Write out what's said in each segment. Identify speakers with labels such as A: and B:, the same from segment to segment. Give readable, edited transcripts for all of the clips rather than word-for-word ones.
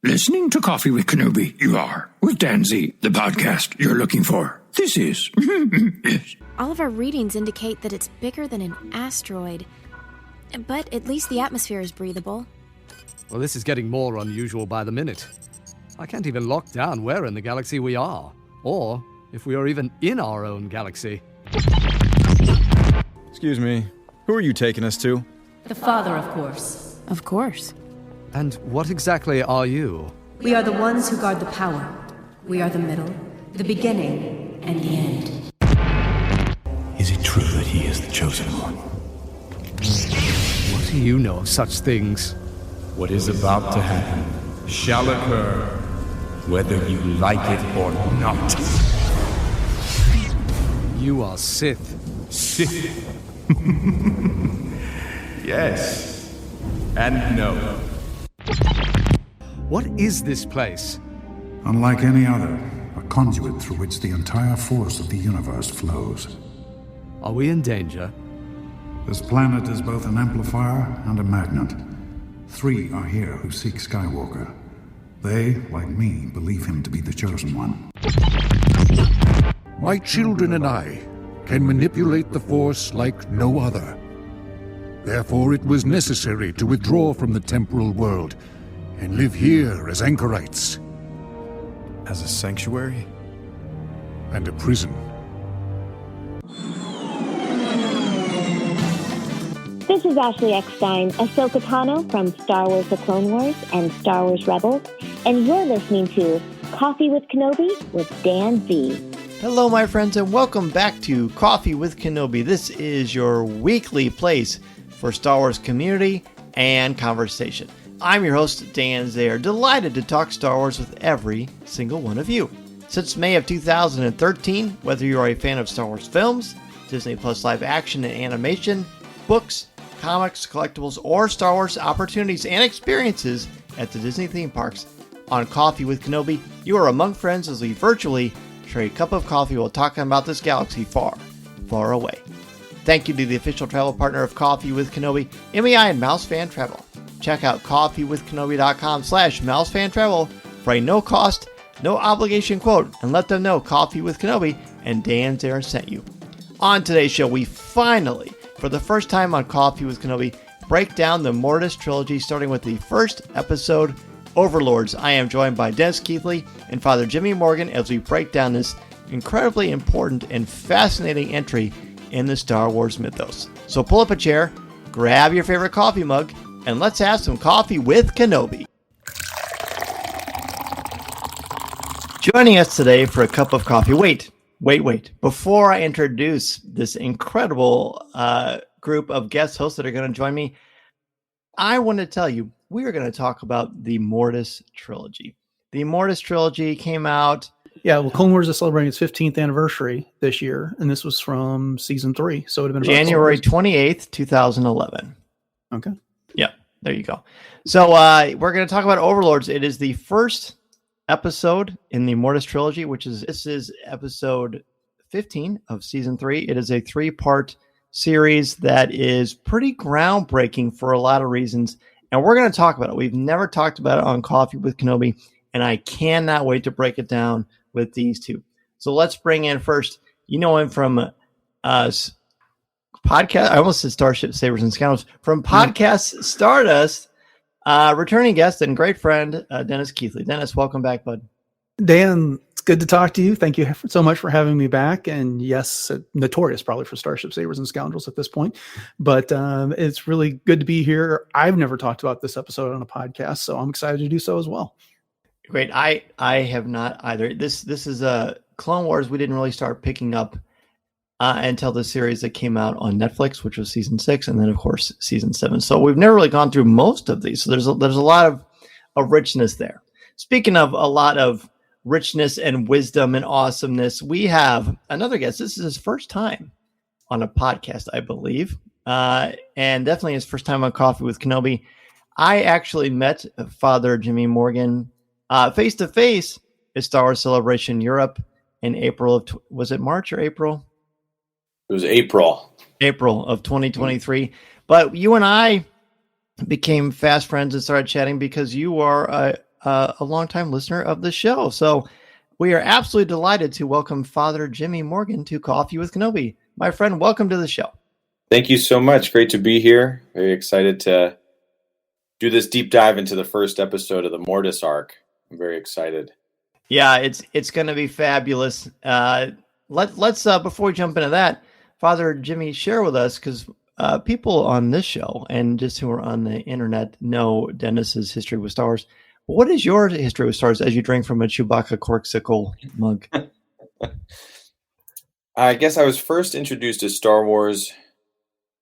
A: Listening to Coffee with Kenobi, you are. With Dan Z, the podcast you're looking for. This is. Yes.
B: All of our readings indicate that it's bigger than an asteroid. But at least the atmosphere is breathable.
C: Well, this is getting more unusual by the minute. I can't even lock down where in the galaxy we are, or if we are even in our own galaxy.
D: Excuse me, who are you taking us to?
E: The Father, of course.
B: Of course.
C: And what exactly are you?
E: We are the ones who guard the power. We are the middle, the beginning, and the end.
F: Is it true that he is the chosen one?
C: What do you know of such things?
F: What is about to happen shall occur, whether you like it or not.
C: You are Sith.
F: Sith. Yes. And no.
C: What is this place?
G: Unlike any other, a conduit through which the entire force of the universe flows.
C: Are we in danger?
G: This planet is both an amplifier and a magnet. 3 are here who seek Skywalker. They, like me, believe him to be the chosen one.
H: My children and I can manipulate the Force like no other. Therefore, it was necessary to withdraw from the temporal world and live here as anchorites.
D: As a sanctuary?
H: And a prison.
I: This is Ashley Eckstein, Ahsoka Tano from Star Wars The Clone Wars and Star Wars Rebels, and you're listening to Coffee with Kenobi with Dan Z.
J: Hello, my friends, and welcome back to Coffee with Kenobi. This is your weekly place for Star Wars community and conversation. I'm your host, Dan Zayer, delighted to talk Star Wars with every single one of you. Since May of 2013, whether you are a fan of Star Wars films, Disney Plus live action and animation, books, comics, collectibles, or Star Wars opportunities and experiences at the Disney theme parks, on Coffee with Kenobi, you are among friends as we virtually share a cup of coffee while talking about this galaxy far, far away. Thank you to the official travel partner of Coffee with Kenobi, MEI and Mouse Fan Travel. Check out coffeewithkenobi.com/mousefantravel for a no-cost, no-obligation quote, and let them know Coffee with Kenobi and Dan Zayer sent you. On today's show, we finally, for the first time on Coffee with Kenobi, break down the Mortis Trilogy, starting with the first episode, Overlords. I am joined by Dennis Keithley and Father Jimmy Morgan as we break down this incredibly important and fascinating entry in the Star Wars mythos. So pull up a chair, grab your favorite coffee mug, and let's have some coffee with Kenobi. Joining us today for a cup of coffee. Wait. Before I introduce this incredible group of guest hosts that are going to join me, I want to tell you, we are going to talk about the Mortis Trilogy. The Mortis Trilogy came out...
K: Yeah, well, Clone Wars is celebrating its 15th anniversary this year, and this was from season 3, so it would have been
J: January 28th, 2011.
K: Okay.
J: Yep, there you go. So we're going to talk about Overlords. It is the first episode in the Mortis Trilogy, this is episode 15 of season 3. It is a 3-part series that is pretty groundbreaking for a lot of reasons, and we're going to talk about it. We've never talked about it on Coffee with Kenobi, and I cannot wait to break it down with these two. So let's bring in first, you know him from podcast, I almost said Starship Sabers and Scoundrels, from podcast Stardust, returning guest and great friend, Dennis Keithley. Dennis, welcome back, bud.
K: Dan, it's good to talk to you. Thank you so much for having me back. And yes, notorious probably for Starship Sabers and Scoundrels at this point, but it's really good to be here. I've never talked about this episode on a podcast, so I'm excited to do so as well.
J: Great. I have not either. This is Clone Wars. We didn't really start picking up until the series that came out on Netflix, which was season 6, and then of course season 7. So we've never really gone through most of these. So there's a lot of richness there. Speaking of a lot of richness and wisdom and awesomeness, we have another guest. This is his first time on a podcast, I believe, and definitely his first time on Coffee with Kenobi. I actually met Father Jimmy Morgan face to face at Star Wars Celebration Europe in April of was it March or April?
L: It was April
J: of 2023. But you and I became fast friends and started chatting because you are a longtime listener of the show. So we are absolutely delighted to welcome Father Jimmy Morgan to Coffee with Kenobi. My friend, welcome to the show.
L: Thank you so much. Great to be here. Very excited to do this deep dive into the first episode of the Mortis arc. I'm very excited.
J: Yeah, it's going to be fabulous. Let's before we jump into that, Father Jimmy, share with us, because people on this show and just who are on the internet know Dennis's history with Star Wars. What is your history with Star Wars as you drink from a Chewbacca corksicle mug?
L: I guess I was first introduced to Star Wars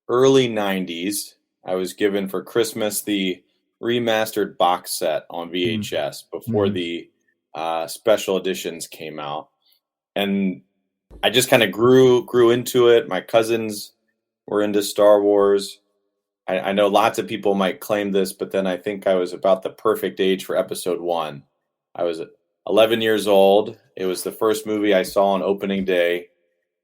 L: early 90s. I was given for Christmas the remastered box set on VHS before the special editions came out. And I just kind of grew into it. My cousins were into Star Wars. I know lots of people might claim this, but then I think I was about the perfect age for episode 1. I was 11 years old. It was the first movie I saw on opening day.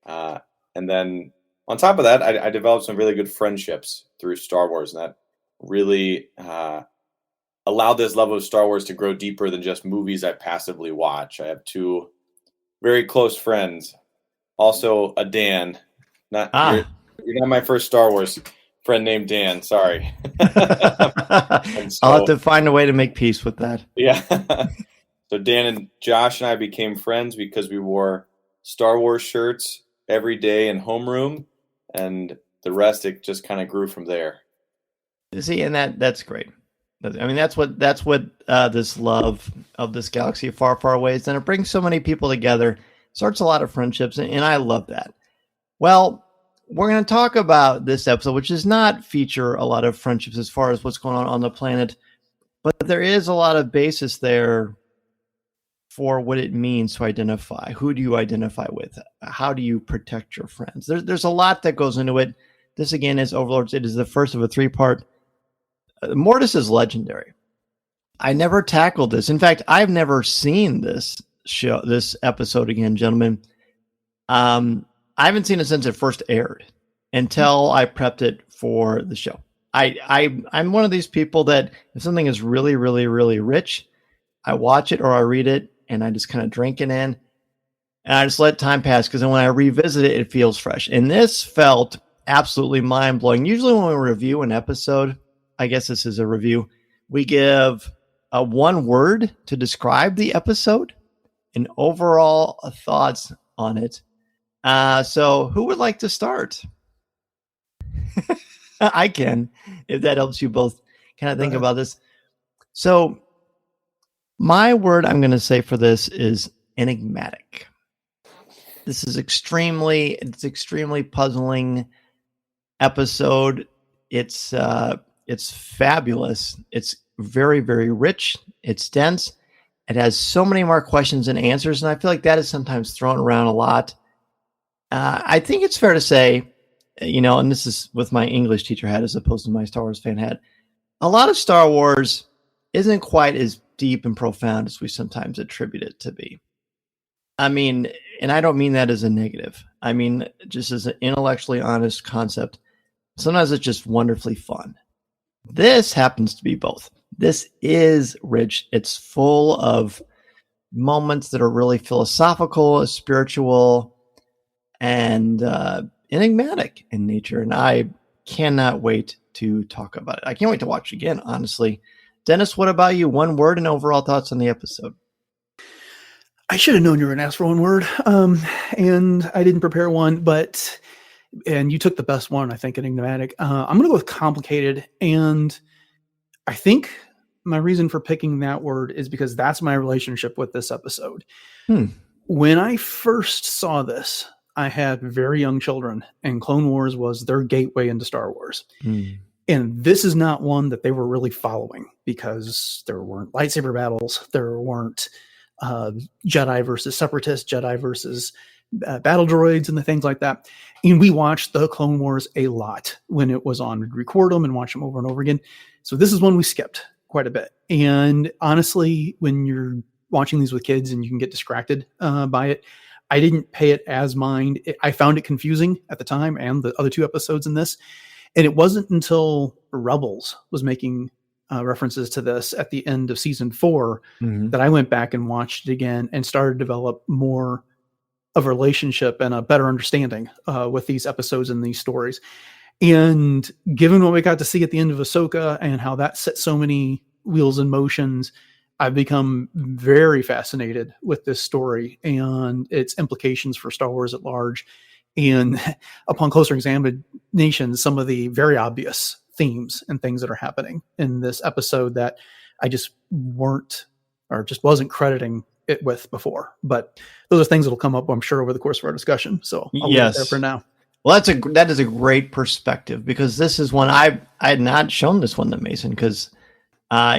L: And then on top of that, I developed some really good friendships through Star Wars, and that really allowed this love of Star Wars to grow deeper than just movies I passively watch. I have 2 very close friends. Also, a Dan. You're not my first Star Wars friend named Dan. Sorry.
J: I'll have to find a way to make peace with that.
L: Yeah. So Dan and Josh and I became friends because we wore Star Wars shirts every day in homeroom, and the rest, it just kind of grew from there.
J: See, and that's great. I mean, that's what this love of this galaxy far, far away is. And it brings so many people together, starts a lot of friendships, and I love that. Well, we're going to talk about this episode, which does not feature a lot of friendships as far as what's going on the planet, but there is a lot of basis there for what it means to identify. Who do you identify with? How do you protect your friends? There's a lot that goes into it. This, again, is Overlords. It is the first of a 3-part. Mortis is legendary. I never tackled this. In fact, I've never seen this episode again, gentlemen. I haven't seen it since it first aired until I prepped it for the show. I'm one of these people that if something is really, really, really rich, I watch it or I read it and I just kind of drink it in and I just let time pass, because then when I revisit it, it feels fresh. And this felt absolutely mind blowing. Usually when we review an episode, I guess this is a review, we give one word to describe the episode and overall thoughts on it. So who would like to start? I can, if that helps you both kind of think about this. So my word I'm going to say for this is enigmatic. This is extremely puzzling episode. It's fabulous. It's very, very rich. It's dense. It has so many more questions and answers, and I feel like that is sometimes thrown around a lot. I think it's fair to say, and this is with my English teacher hat as opposed to my Star Wars fan hat, a lot of Star Wars isn't quite as deep and profound as we sometimes attribute it to be. I mean, and I don't mean that as a negative. I mean, just as an intellectually honest concept. Sometimes it's just wonderfully fun. This happens to be both. This is rich. It's full of moments that are really philosophical, spiritual, and enigmatic in nature. And I cannot wait to talk about it. I can't wait to watch again, honestly. Dennis, what about you? One word and overall thoughts on the episode.
K: I should have known you were going to ask for one word, and I didn't prepare one, and you took the best one, I think, enigmatic. I'm going to go with complicated, and I think my reason for picking that word is because that's my relationship with this episode. When I first saw this, I had very young children, and Clone Wars was their gateway into Star Wars. And this is not one that they were really following because there weren't lightsaber battles. There weren't Jedi versus Separatists, Jedi versus battle droids and the things like that. And we watched the Clone Wars a lot when it was on. We'd record them and watch them over and over again. So this is one we skipped quite a bit. And honestly, when you're watching these with kids and you can get distracted by it, I didn't pay it as mind. I found it confusing at the time and the other 2 episodes in this. And it wasn't until Rebels was making references to this at the end of season 4 that I went back and watched it again and started to develop more of a relationship and a better understanding with these episodes and these stories. And given what we got to see at the end of Ahsoka and how that set so many wheels in motions, I've become very fascinated with this story and its implications for Star Wars at large. And upon closer examination, some of the very obvious themes and things that are happening in this episode that I just wasn't crediting it with before. But those are things that'll come up, I'm sure, over the course of our discussion. So I'll leave it there for now.
J: Well, that is a great perspective, because this is one I had not shown this one to Mason, because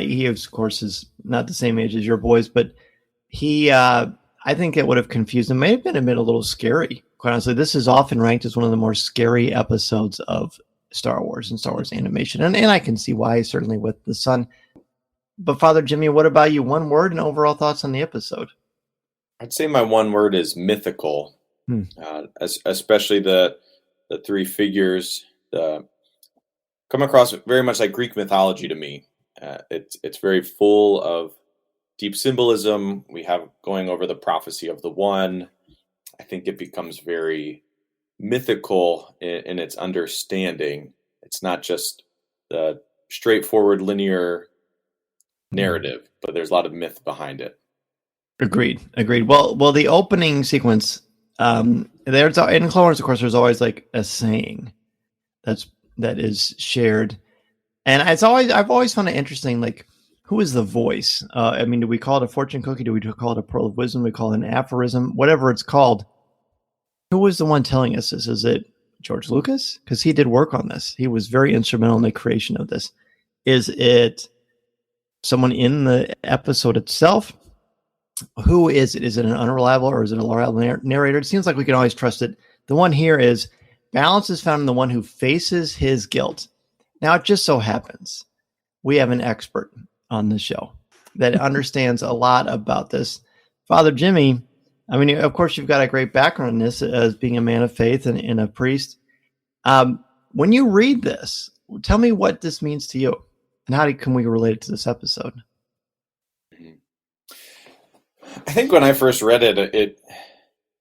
J: he, of course, is not the same age as your boys, but he, I think it would have confused him. May have been a little scary. Quite honestly, this is often ranked as one of the more scary episodes of Star Wars and Star Wars animation. And I can see why, certainly with the son. But Father Jimmy, what about you? One word and overall thoughts on the episode?
L: I'd say my one word is mythical, especially the three figures come across very much like Greek mythology to me. It's very full of deep symbolism. We have going over the prophecy of the One. I think it becomes very mythical in its understanding. It's not just the straightforward linear narrative, but there's a lot of myth behind it.
J: Agreed. Well, the opening sequence, there's in Clone Wars, of course, there's always like a saying that is shared, and I've always found it interesting, like, who is the voice? I mean, do we call it a fortune cookie? Do we call it a pearl of wisdom? Do we call it an aphorism? Whatever it's called. Who was the one telling us this? Is it George Lucas? Because he did work on this. He was very instrumental in the creation of this. Is it someone in the episode itself? Who is it? Is it an unreliable or is it a reliable narrator? It seems like we can always trust it. The one here is balance is found in the one who faces his guilt. Now, it just so happens we have an expert on the show that understands a lot about this. Father Jimmy, I mean, of course, you've got a great background in this as being a man of faith and a priest. When you read this, tell me what this means to you and how can we relate it to this episode?
L: I think when I first read it, it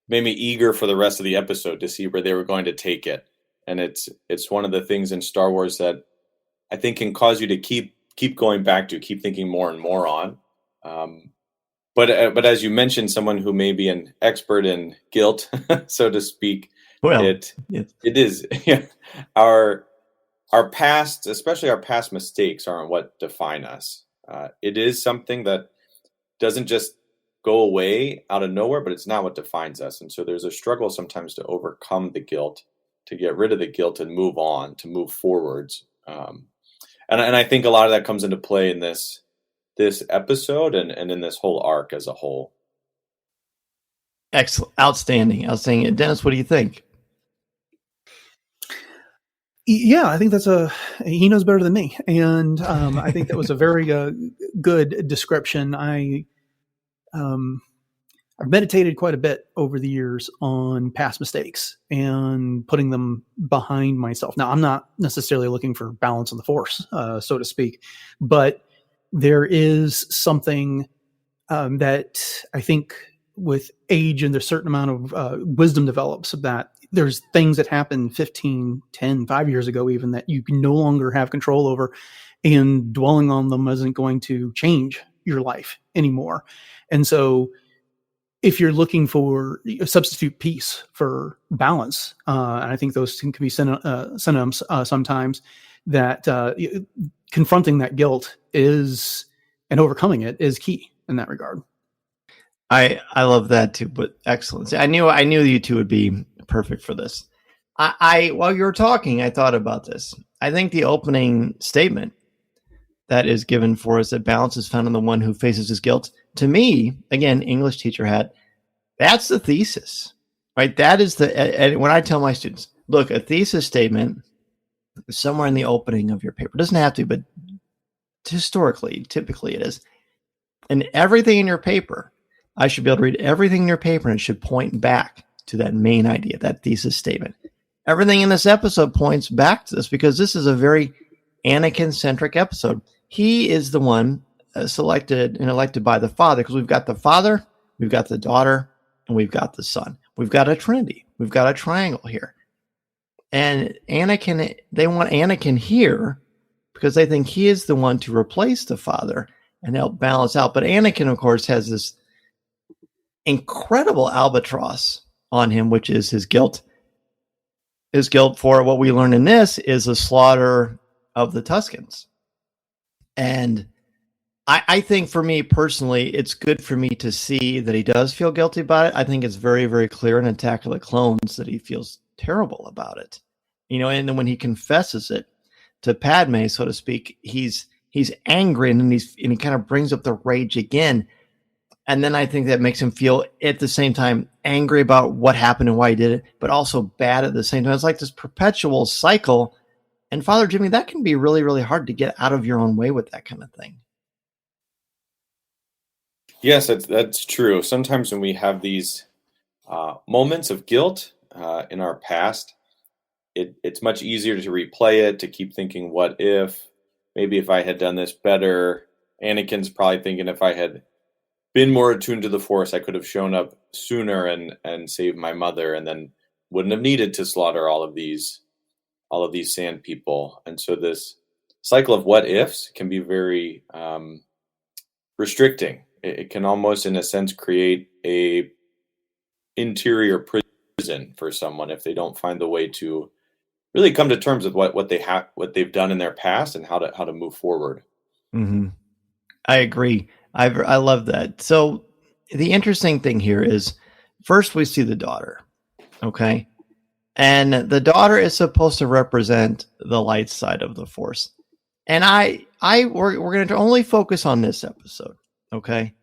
L: made me eager for the rest of the episode to see where they were going to take it. And it's one of the things in Star Wars that I think can cause you to keep going back to, keep thinking more and more on. But as you mentioned, someone who may be an expert in guilt, so to speak,
J: well,
L: it is our past, especially our past mistakes, aren't what define us. It is something that doesn't just go away out of nowhere, but it's not what defines us. And so there's a struggle sometimes to overcome the guilt, to get rid of the guilt and move on, to move forwards. And I think a lot of that comes into play in this episode and in this whole arc as a whole.
J: Excellent. Outstanding. Dennis, what do you think?
K: Yeah, I think he knows better than me. And I think that was a very good description. I've meditated quite a bit over the years on past mistakes and putting them behind myself. Now, I'm not necessarily looking for balance on the force, so to speak, but there is something that I think with age and a certain amount of wisdom develops, that there's things that happened 15, 10, 5 years ago even that you can no longer have control over, and dwelling on them isn't going to change your life anymore. And so if you're looking for a substitute peace for balance, and I think those can be synonyms sometimes, that confronting that guilt is, and overcoming it is key in that regard.
J: I love that too, but excellent. I knew you two would be perfect for this. While you were talking, I thought about this. I think the opening statement that is given for us, that balance is found in the one who faces his guilt. To me, again, English teacher hat, that's the thesis, right? That is and when I tell my students, look, a thesis statement is somewhere in the opening of your paper. It doesn't have to, but historically, typically it is. And everything in your paper, I should be able to read everything in your paper and it should point back to that main idea, that thesis statement. Everything in this episode points back to this because this is a very Anakin-centric episode. he is the one selected and elected by the Father, because we've got the Father, we've got the daughter, and we've got the Son. We've got a Trinity. We've got a triangle here. And Anakin, they want Anakin here because they think he is the one to replace the Father and help balance out. But Anakin, of course, has this incredible albatross on him, which is his guilt. His guilt for what we learn in this is the slaughter of the Tuscans. And I think for me personally, it's good for me to see that he does feel guilty about it. I think it's very, very clear in Attack of the Clones that he feels terrible about it. You know, and then when he confesses it to Padme, so to speak, he's angry, and he kind of brings up the rage again. And then I think that makes him feel at the same time angry about what happened and why he did it, but also bad at the same time. It's like this perpetual cycle. And Father Jimmy, that can be really, really hard to get out of your own way with that kind of thing.
L: Yes, that's true. Sometimes when we have these moments of guilt in our past, it's much easier to replay it, to keep thinking, what if? Maybe if I had done this better. Anakin's probably thinking, if I had been more attuned to the Force, I could have shown up sooner and saved my mother, and then wouldn't have needed to slaughter all of these sand people. And so this cycle of what ifs can be very restricting. It can almost, in a sense, create a interior prison for someone if they don't find the way to really come to terms with what they've done in their past and how to move forward.
J: Mm-hmm. I agree. I love that. So the interesting thing here is, first we see the daughter, okay, and the daughter is supposed to represent the light side of the Force, and we're going to only focus on this episode. Okay.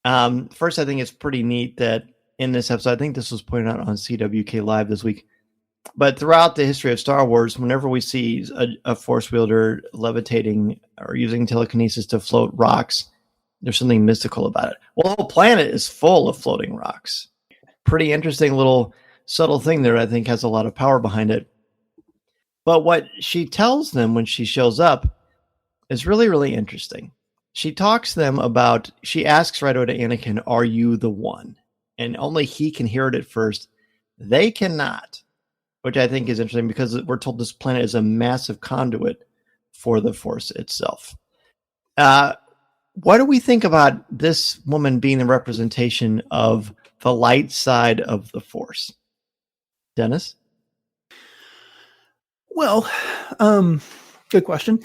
J: First, I think it's pretty neat that in this episode, I think this was pointed out on CWK Live this week, but throughout the history of Star Wars, whenever we see a Force wielder levitating or using telekinesis to float rocks, there's something mystical about it. Well, the whole planet is full of floating rocks. Pretty interesting little subtle thing there, I think, has a lot of power behind it. But what she tells them when she shows up is really, really interesting. She talks to them about, she asks right away to Anakin, are you the one? And only he can hear it at first. They cannot, which I think is interesting because we're told this planet is a massive conduit for the Force itself. What do we think about this woman being the representation of the light side of the Force? Dennis?
K: Well, good question.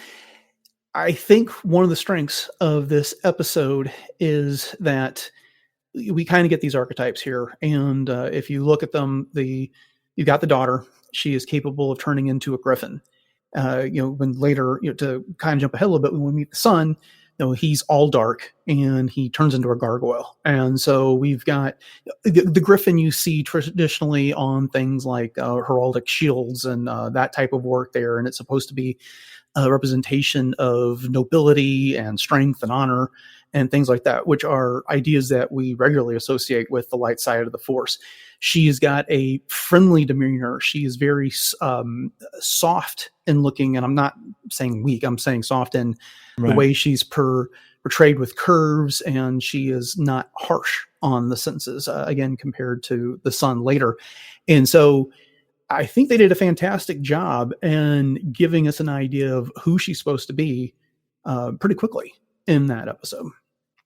K: I think one of the strengths of this episode is that we kind of get these archetypes here. And if you look at them, you've got the daughter. She is capable of turning into a griffin. When later, to kind of jump ahead a little bit, when we meet the son, he's all dark and he turns into a gargoyle. And so we've got the griffin you see traditionally on things like heraldic shields and that type of work there. And it's supposed to be a representation of nobility and strength and honor and things like that, which are ideas that we regularly associate with the light side of the Force. She's got a friendly demeanor. She is very soft in looking, and I'm not saying weak, I'm saying soft in the way she's portrayed with curves, and she is not harsh on the senses, again, compared to the son later. And so I think they did a fantastic job in giving us an idea of who she's supposed to be pretty quickly in that episode.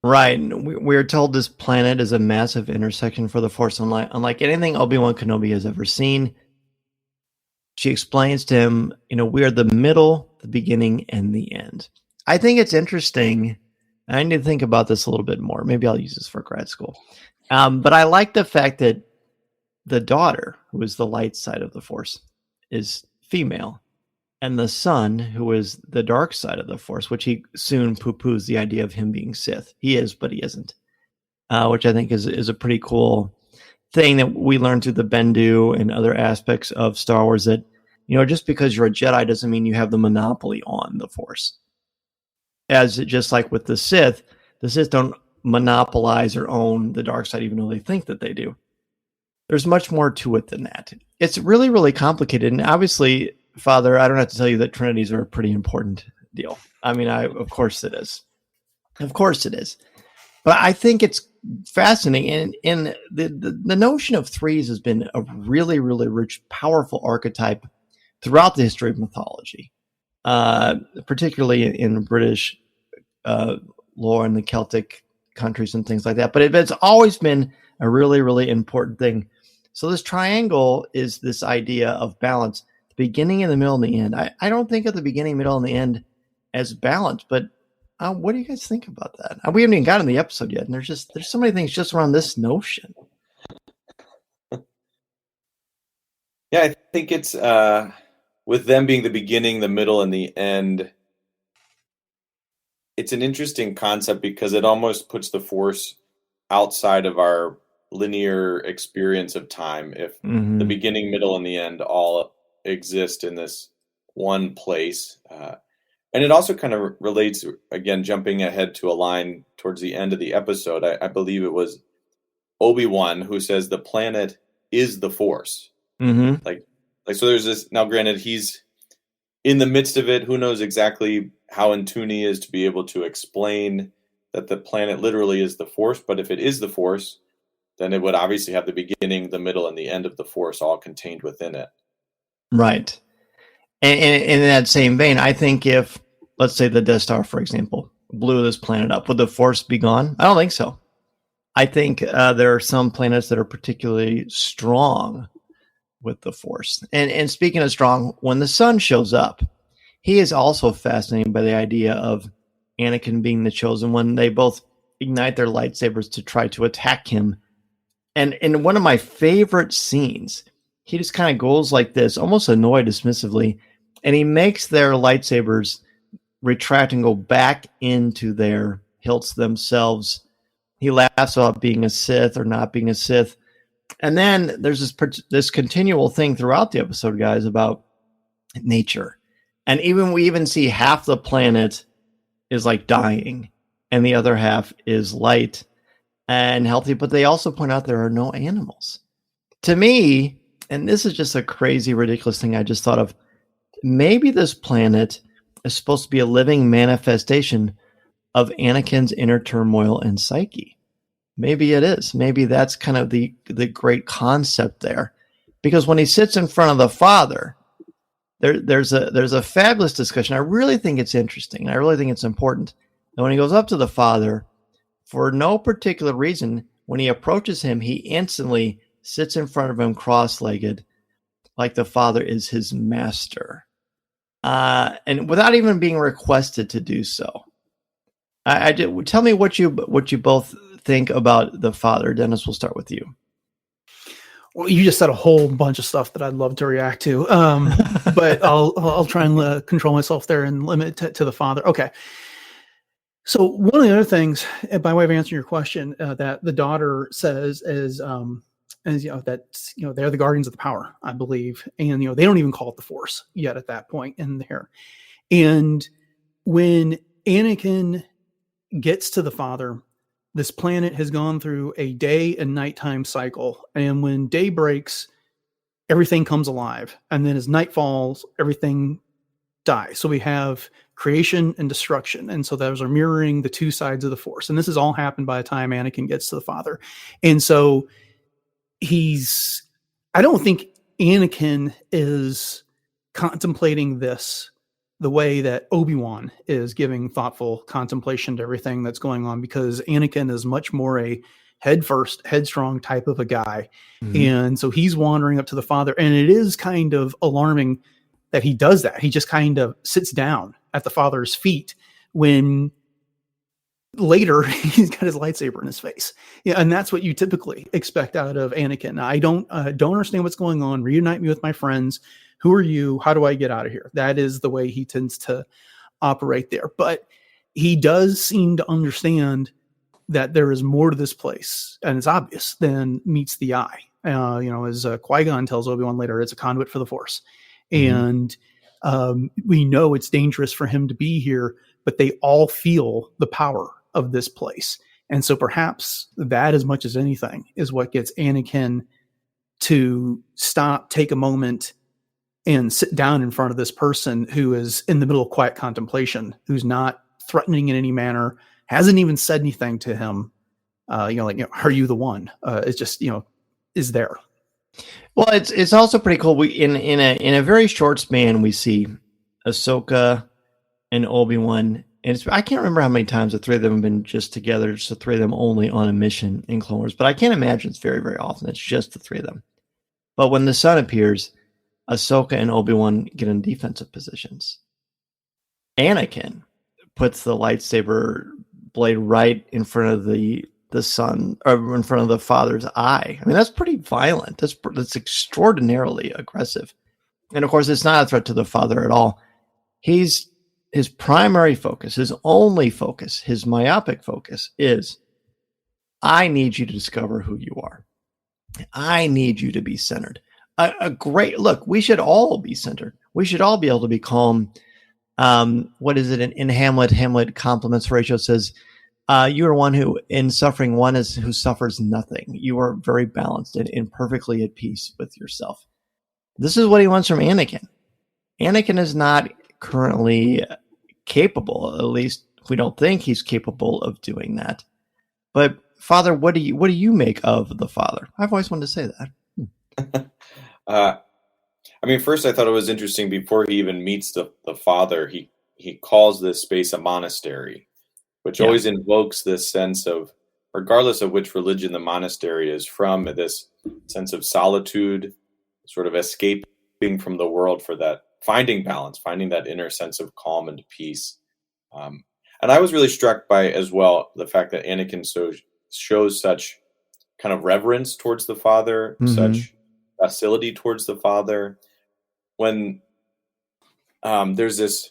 J: Right. We're told this planet is a massive intersection for the Force, unlike anything Obi-Wan Kenobi has ever seen. She explains to him, we are the middle, the beginning, and the end. I think it's interesting. I need to think about this a little bit more. Maybe I'll use this for grad school. But I like the fact that the daughter, who is the light side of the Force, is female. And the son, who is the dark side of the Force, which he soon poo-poos the idea of him being Sith. He is, but he isn't. Which I think is a pretty cool thing that we learn through the Bendu and other aspects of Star Wars, that, just because you're a Jedi doesn't mean you have the monopoly on the Force. As just like with the Sith don't monopolize or own the dark side, even though they think that they do. There's much more to it than that. It's really, really complicated. And obviously, Father, I don't have to tell you that Trinities are a pretty important deal. I mean, of course it is. Of course it is. But I think it's fascinating. And the notion of threes has been a really, really rich, powerful archetype throughout the history of mythology, particularly in British lore and the Celtic countries and things like that. But it's always been a really, really important thing. So this triangle is this idea of balance, the beginning and the middle and the end. I don't think of the beginning, middle, and the end as balance, but what do you guys think about that? We haven't even gotten the episode yet, and there's so many things just around this notion.
L: Yeah, I think it's with them being the beginning, the middle, and the end. It's an interesting concept because it almost puts the Force outside of our linear experience of time. If the beginning, middle, and the end all exist in this one place. And it also kind of relates, again, jumping ahead to a line towards the end of the episode. I believe it was Obi-Wan who says the planet is the Force. Like so there's this, now granted, he's in the midst of it. Who knows exactly how in tune he is to be able to explain that the planet literally is the Force. But if it is the Force, then it would obviously have the beginning, the middle, and the end of the Force all contained within it.
J: Right. And in that same vein, I think if, let's say the Death Star, for example, blew this planet up, would the Force be gone? I don't think so. I think there are some planets that are particularly strong with the Force. And speaking of strong, when the sun shows up, he is also fascinated by the idea of Anakin being the chosen one. They both ignite their lightsabers to try to attack him. And in one of my favorite scenes, he just kind of goes like this, almost annoyed, dismissively, and he makes their lightsabers retract and go back into their hilts themselves. He laughs about being a Sith or not being a Sith. And then there's this continual thing throughout the episode, guys, about nature. And we even see half the planet is like dying and the other half is light and healthy, but they also point out there are no animals. To me, and this is just a crazy, ridiculous thing I just thought of, maybe this planet is supposed to be a living manifestation of Anakin's inner turmoil and psyche. Maybe it is. Maybe that's kind of the great concept there. Because when he sits in front of the Father, there's a fabulous discussion. I really think it's interesting. I really think it's important. And when he goes up to the Father, for no particular reason, when he approaches him, he instantly sits in front of him cross-legged, like the Father is his master. And without even being requested to do so. Tell me what you both think about the Father. Dennis, we'll start with you.
K: Well, you just said a whole bunch of stuff that I'd love to react to, but I'll try and control myself there and limit it to the Father. Okay. So one of the other things, by way of answering your question, that the daughter says is that they're the guardians of the power, I believe, and they don't even call it the Force yet at that point in there. And when Anakin gets to the Father, this planet has gone through a day and nighttime cycle. And when day breaks, everything comes alive. And then as night falls, everything dies. So we have creation and destruction. And so those are mirroring the two sides of the Force. And this has all happened by the time Anakin gets to the Father. And so I don't think Anakin is contemplating this the way that Obi-Wan is giving thoughtful contemplation to everything that's going on, because Anakin is much more a headstrong type of a guy. And so he's wandering up to the Father, and it is kind of alarming that he does that. He just kind of sits down at the Father's feet when later he's got his lightsaber in his face. Yeah. And that's what you typically expect out of Anakin. I don't understand what's going on. Reunite me with my friends. Who are you? How do I get out of here? That is the way he tends to operate there. But he does seem to understand that there is more to this place, and it's obvious, than meets the eye. As Qui-Gon tells Obi-Wan later, it's a conduit for the Force. And we know it's dangerous for him to be here, but they all feel the power of this place. And so perhaps that, as much as anything, is what gets Anakin to stop, take a moment, and sit down in front of this person who is in the middle of quiet contemplation, who's not threatening in any manner, hasn't even said anything to him. Are you the one? It's just, is there.
J: Well, it's also pretty cool. We in a very short span, we see Ahsoka and Obi-Wan, and I can't remember how many times the three of them have been just together, just the three of them only on a mission in Clone Wars. But I can't imagine it's very, very often. It's just the three of them. But when the sun appears, Ahsoka and Obi-Wan get in defensive positions. Anakin puts the lightsaber blade right in front of the son, or in front of the father's eye. I mean, that's pretty violent. That's extraordinarily aggressive. And of course, it's not a threat to the father at all. His primary focus, his only focus, his myopic focus is, I need you to discover who you are. I need you to be centered. A great look. We should all be centered. We should all be able to be calm. What is it in Hamlet? Hamlet compliments Horatio, says, you are one who, in suffering, one is who suffers nothing. You are very balanced and perfectly at peace with yourself. This is what he wants from Anakin. Anakin is not currently capable, at least we don't think he's capable of doing that. But Father, what do you make of the father? I've always wanted to say that.
L: First I thought it was interesting, before he even meets the father, he calls this space a monastery, which always invokes this sense of, regardless of which religion the monastery is from, this sense of solitude, sort of escaping from the world for that, finding balance, finding that inner sense of calm and peace. And I was really struck by, as well, the fact that Anakin shows such kind of reverence towards the father, such docility towards the father, when there's this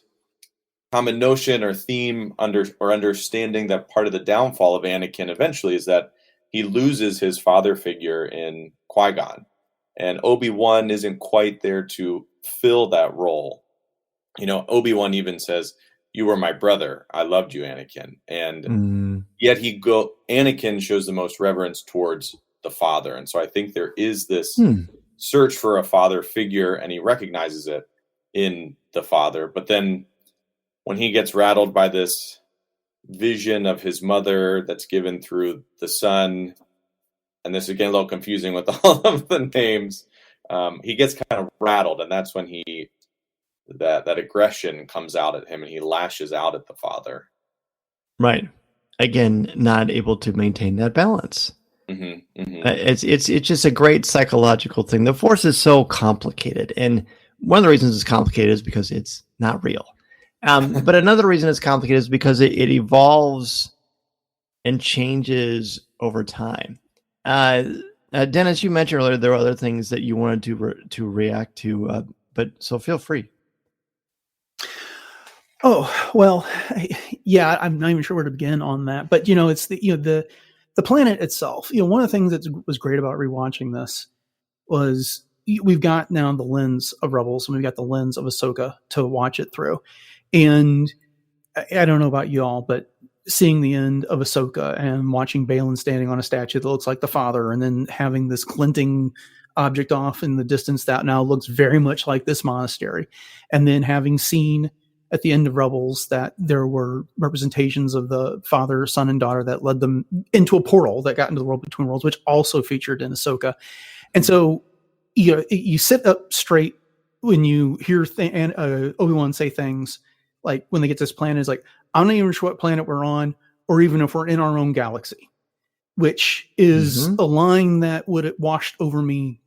L: common notion or theme understanding that part of the downfall of Anakin eventually is that he loses his father figure in Qui-Gon, and Obi-Wan isn't quite there to fill that role. Obi-Wan even says, "You were my brother. I loved you, Anakin." And yet Anakin shows the most reverence towards the father. And so I think there is this search for a father figure, and he recognizes it in the father. But then when he gets rattled by this vision of his mother that's given through the son, and this is again a little confusing with all of the names, he gets kind of rattled, and that's when that aggression comes out at him, and he lashes out at the father.
J: Right. Again, not able to maintain that balance. It's just a great psychological thing. The Force is so complicated, and one of the reasons it's complicated is because it's not real. But another reason it's complicated is because it evolves and changes over time. Dennis, you mentioned earlier there were other things that you wanted to react to, so feel free.
K: Oh, well, yeah, I'm not even sure where to begin on that. But, it's the planet itself. One of the things that was great about rewatching this was we've got now the lens of Rebels, and we've got the lens of Ahsoka to watch it through. And I don't know about y'all, but seeing the end of Ahsoka and watching Balin standing on a statue that looks like the father, and then having this glinting object off in the distance that now looks very much like this monastery, and then having seen at the end of Rebels that there were representations of the father, son, and daughter that led them into a portal that got into the world between worlds, which also featured in Ahsoka. And so you sit up straight when you hear Obi-Wan say things like, when they get to this planet, is like, I'm not even sure what planet we're on, or even if we're in our own galaxy, which is a line that would have washed over me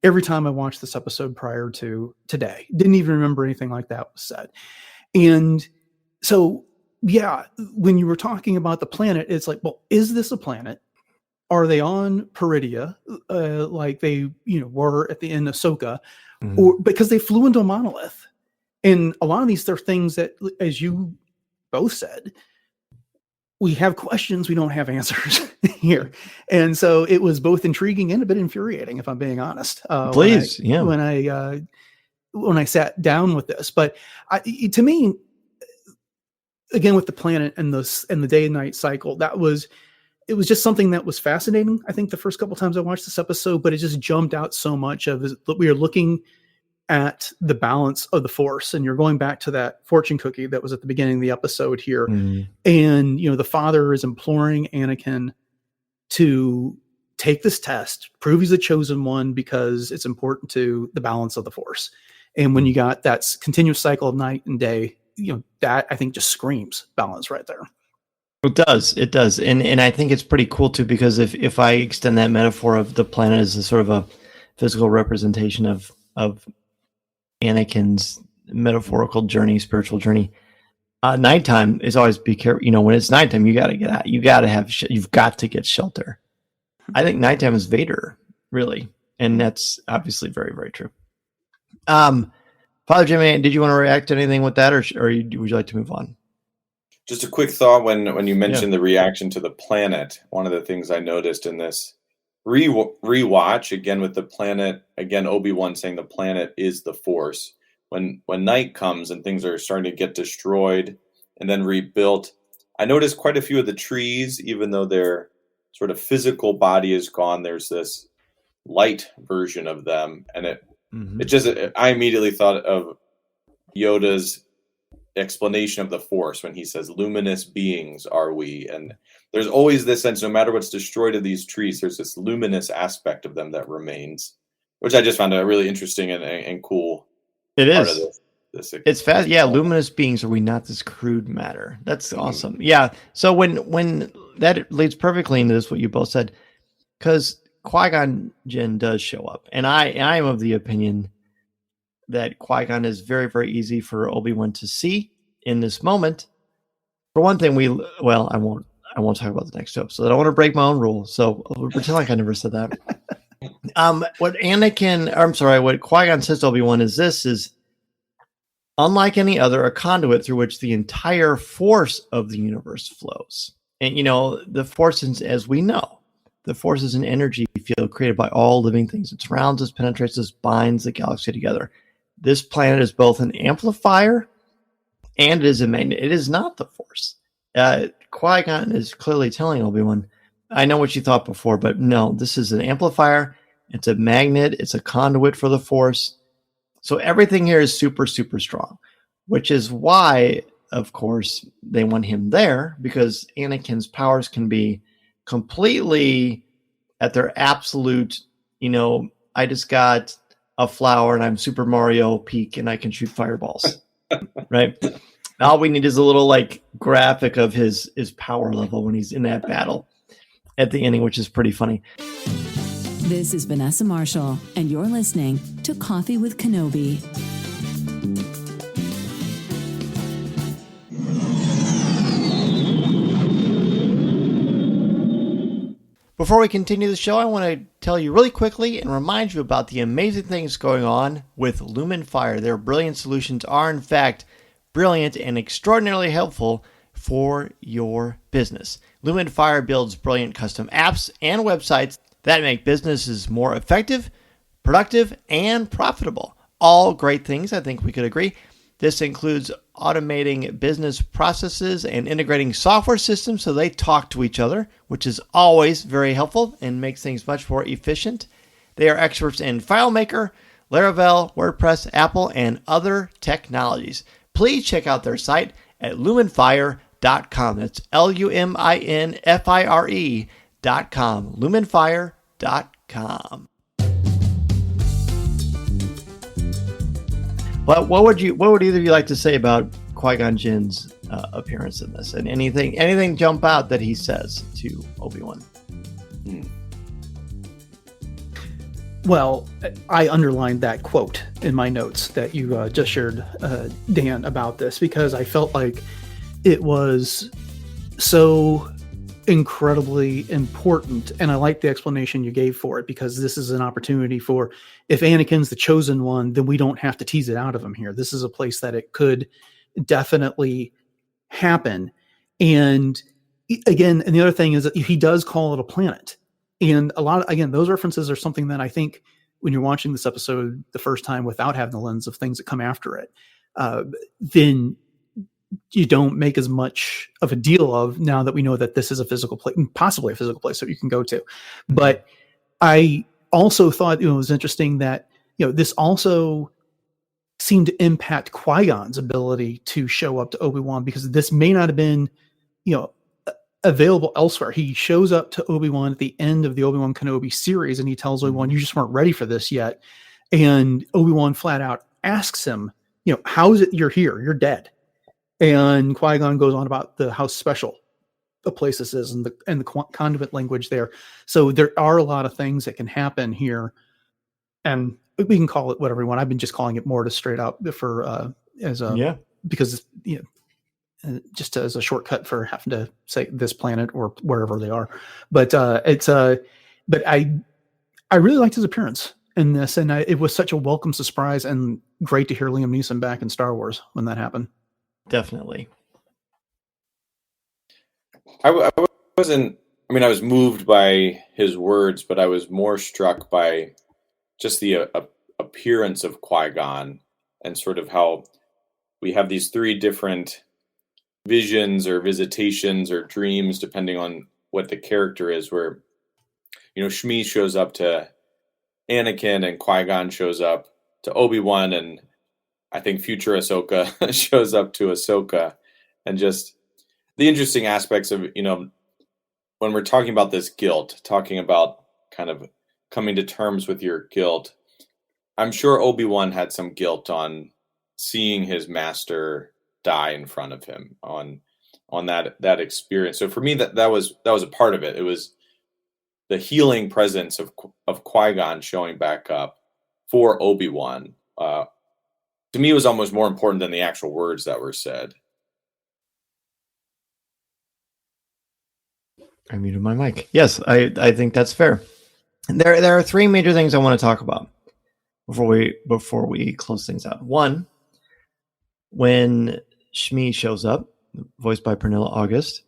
K: every time I watched this episode prior to today. Didn't even remember anything like that was said. And so, yeah, when you were talking about the planet, it's like, well, is this a planet? Are they on Peridia, like they were at the end of Ahsoka, or because they flew into a monolith? And a lot of these are things that, as you both said, we have questions, we don't have answers here. And so it was both intriguing and a bit infuriating, if I'm being honest.
J: Please,
K: when I sat down with this, but to me, again, with the planet and the day and night cycle, it was just something that was fascinating. I think the first couple times I watched this episode, but it just jumped out so much of that we are looking at the balance of the Force, and you're going back to that fortune cookie that was at the beginning of the episode here.
J: Mm.
K: And, the father is imploring Anakin to take this test, prove he's a chosen one, because it's important to the balance of the Force. And when you got that continuous cycle of night and day, that I think just screams balance right there.
J: It does. And I think it's pretty cool too, because if I extend that metaphor of the planet as a sort of a physical representation of Anakin's metaphorical journey, spiritual journey, nighttime is always be careful. When it's nighttime, you got to get out. You've got to get shelter. I think nighttime is Vader, really. And that's obviously very, very true. Father Jimmy, did you want to react to anything with that, or would you like to move on?
L: Just a quick thought when you mentioned the reaction to the planet. One of the things I noticed in this rewatch, again with the planet, again Obi-Wan saying the planet is the Force. When night comes and things are starting to get destroyed and then rebuilt, I noticed quite a few of the trees, even though their sort of physical body is gone, there's this light version of them, and I immediately thought of Yoda's explanation of the Force when he says luminous beings are we, and there's always this sense, no matter what's destroyed of these trees, there's this luminous aspect of them that remains, which I just found a really interesting and cool
J: it
L: part
J: is
L: of this.
J: It's fast. Yeah, luminous beings, are we not this crude matter? That's awesome. Yeah, so when that leads perfectly into this, what you both said, because Qui-Gon Jinn does show up, and I am of the opinion that Qui-Gon is very, very easy for Obi-Wan to see in this moment. For one thing, I won't talk about the next episode. I don't want to break my own rule, so I'll pretend like I never said that. What Qui-Gon says to Obi-Wan is unlike any other, a conduit through which the entire force of the universe flows. And the Force is, as we know, the Force is an energy field created by all living things. It surrounds us, penetrates us, binds the galaxy together. This planet is both an amplifier and it is a magnet. It is not the Force. Qui-Gon is clearly telling Obi-Wan, I know what you thought before, but no, this is an amplifier. It's a magnet. It's a conduit for the Force. So everything here is super, super strong, which is why, of course, they want him there, because Anakin's powers can be completely at their absolute, I just got a flower and I'm Super Mario peak and I can shoot fireballs, right? All we need is a little graphic of his power level when he's in that battle at the ending, which is pretty funny.
E: This is Vanessa Marshall, and you're listening to Coffee with Kenobi.
J: Before we continue the show, I want to tell you really quickly and remind you about the amazing things going on with Lumen Fire. Their brilliant solutions are, in fact, brilliant and extraordinarily helpful for your business. Lumen Fire builds brilliant custom apps and websites that make businesses more effective, productive, and profitable. All great things, I think we could agree. This includes automating business processes and integrating software systems so they talk to each other, which is always very helpful and makes things much more efficient. They are experts in FileMaker, Laravel, WordPress, Apple, and other technologies. Please check out their site at lumenfire.com. That's LUMINFIRE.com. Lumenfire.com. But what would either of you like to say about Qui-Gon Jinn's appearance in this, and anything jump out that he says to Obi-Wan?
K: Well, I underlined that quote in my notes that you just shared, Dan, about this, because I felt like it was so incredibly important, and I like the explanation you gave for it, because this is an opportunity for, if Anakin's the chosen one, then we don't have to tease it out of him here. This is a place that it could definitely happen. And again, and the other thing is that he does call it a planet, and a lot of, again, those references are something that I think when you're watching this episode the first time without having the lens of things that come after it, then you don't make as much of a deal of, now that we know that this is a physical place, possibly a physical place that you can go to. But I also thought it was interesting that, this also seem to impact Qui-Gon's ability to show up to Obi-Wan, because this may not have been, available elsewhere. He shows up to Obi-Wan at the end of the Obi-Wan Kenobi series, and he tells Obi-Wan, "You just weren't ready for this yet." And Obi-Wan flat out asks him, "How is it you're here? You're dead." And Qui-Gon goes on about how special a place this is, and the conduit language there. So there are a lot of things that can happen here, and we can call it whatever we want. I've been just calling it Mortis straight up because just as a shortcut for having to say this planet or wherever they are. But but I really liked his appearance in this, and it was such a welcome surprise, and great to hear Liam Neeson back in Star Wars when that happened.
J: Definitely.
L: I wasn't. I mean, I was moved by his words, but I was more struck by just the appearance of Qui-Gon, and sort of how we have these three different visions or visitations or dreams, depending on what the character is, where, Shmi shows up to Anakin and Qui-Gon shows up to Obi-Wan, and I think future Ahsoka shows up to Ahsoka. And just the interesting aspects of, when we're talking about this guilt, talking about kind of coming to terms with your guilt, I'm sure Obi-Wan had some guilt on seeing his master die in front of him, on that experience. So for me, that was a part of it. It was the healing presence of Qui-Gon showing back up for Obi-Wan. To me, it was almost more important than the actual words that were said.
J: I muted my mic. Yes, I think that's fair. There are three major things I want to talk about before we close things out. One, when Shmi shows up, voiced by Pernilla August,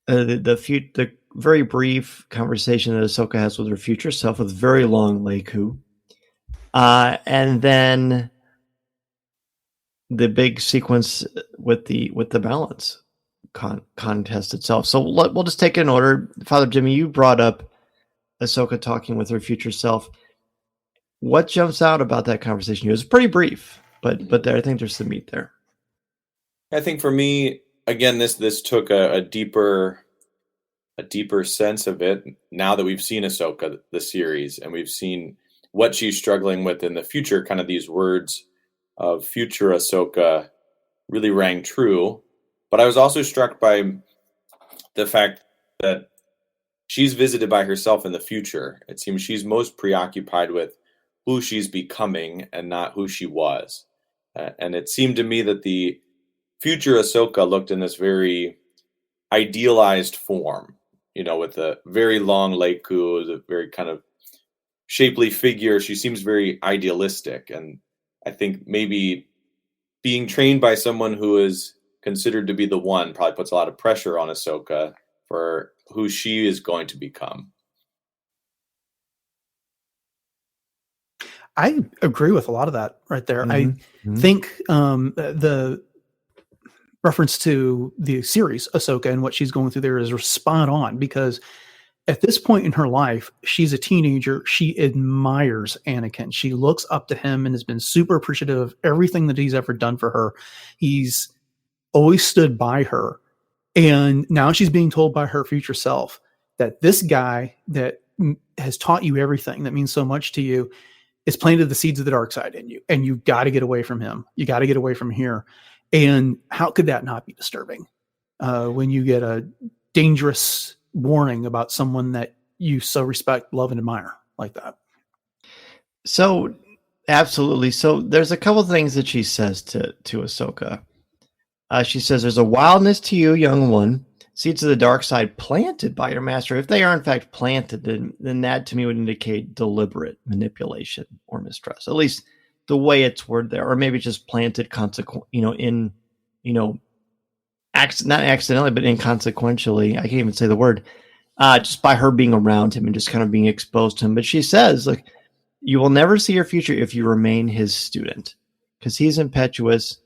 J: the very brief conversation that Ahsoka has with her future self, with very long Leiku, and then the big sequence with the balance contest itself. So we'll just take it in order. Father Jimmy, you brought up Ahsoka talking with her future self. What jumps out about that conversation? It was pretty brief, but I think there's some meat there.
L: I think for me, again, this took a deeper sense of it now that we've seen Ahsoka, the series, and we've seen what she's struggling with in the future. Kind of these words of future Ahsoka really rang true. But I was also struck by the fact that she's visited by herself in the future. It seems she's most preoccupied with who she's becoming and not who she was. And it seemed to me that the future Ahsoka looked in this very idealized form, with a very long Leiku, the very kind of shapely figure. She seems very idealistic. And I think maybe being trained by someone who is considered to be the one probably puts a lot of pressure on Ahsoka for who she is going to become.
K: I agree with a lot of that right there.
J: Mm-hmm.
K: I think the reference to the series Ahsoka and what she's going through there is spot on, because at this point in her life, she's a teenager. She admires Anakin. She looks up to him and has been super appreciative of everything that he's ever done for her. He's always stood by her. And now she's being told by her future self that this guy that has taught you everything that means so much to you is planted the seeds of the dark side in you. And you've got to get away from him. You got to get away from here. And how could that not be disturbing when you get a dangerous warning about someone that you so respect, love, and admire like that?
J: So, absolutely. So there's a couple of things that she says to Ahsoka. She says, "There's a wildness to you, young one, seeds of the dark side planted by your master." If they are in fact planted, then that to me would indicate deliberate manipulation or mistrust. At least the way it's worded there, or maybe just planted not accidentally, but inconsequentially. I can't even say the word. Just by her being around him and just kind of being exposed to him. But she says, like, you will never see your future if you remain his student, because he's impetuous,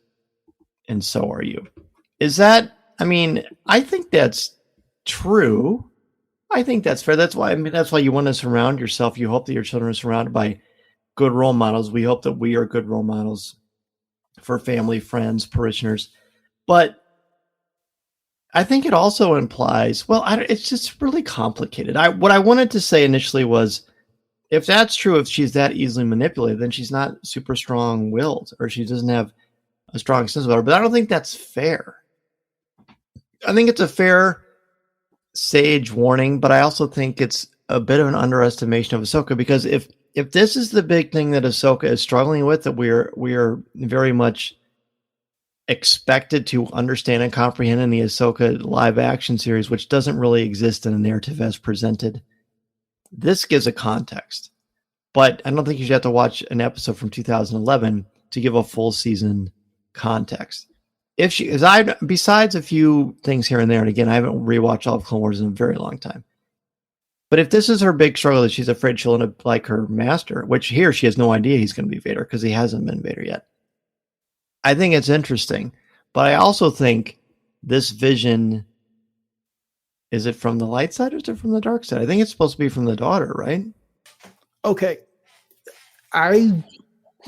J: and so are you. Is that? I mean, I think that's true. I think that's fair. That's why you want to surround yourself. You hope that your children are surrounded by good role models. We hope that we are good role models for family, friends, parishioners. But I think it also implies, well, it's just really complicated. What I wanted to say initially was, if that's true, if she's that easily manipulated, then she's not super strong-willed, or she doesn't have a strong sense about her. But I don't think that's fair. I think it's a fair sage warning, but I also think it's a bit of an underestimation of Ahsoka, because if this is the big thing that Ahsoka is struggling with, that we are very much expected to understand and comprehend in the Ahsoka live action series, which doesn't really exist in a narrative as presented, this gives a context. But I don't think you should have to watch an episode from 2011 to give a full season context. Besides a few things here and there, and again, I haven't rewatched all of Clone Wars in a very long time. But if this is her big struggle, that she's afraid she'll end up like her master, which here she has no idea he's going to be Vader because he hasn't been Vader yet, I think it's interesting. But I also think this vision, is it from the light side or is it from the dark side? I think it's supposed to be from the daughter, right?
K: Okay. I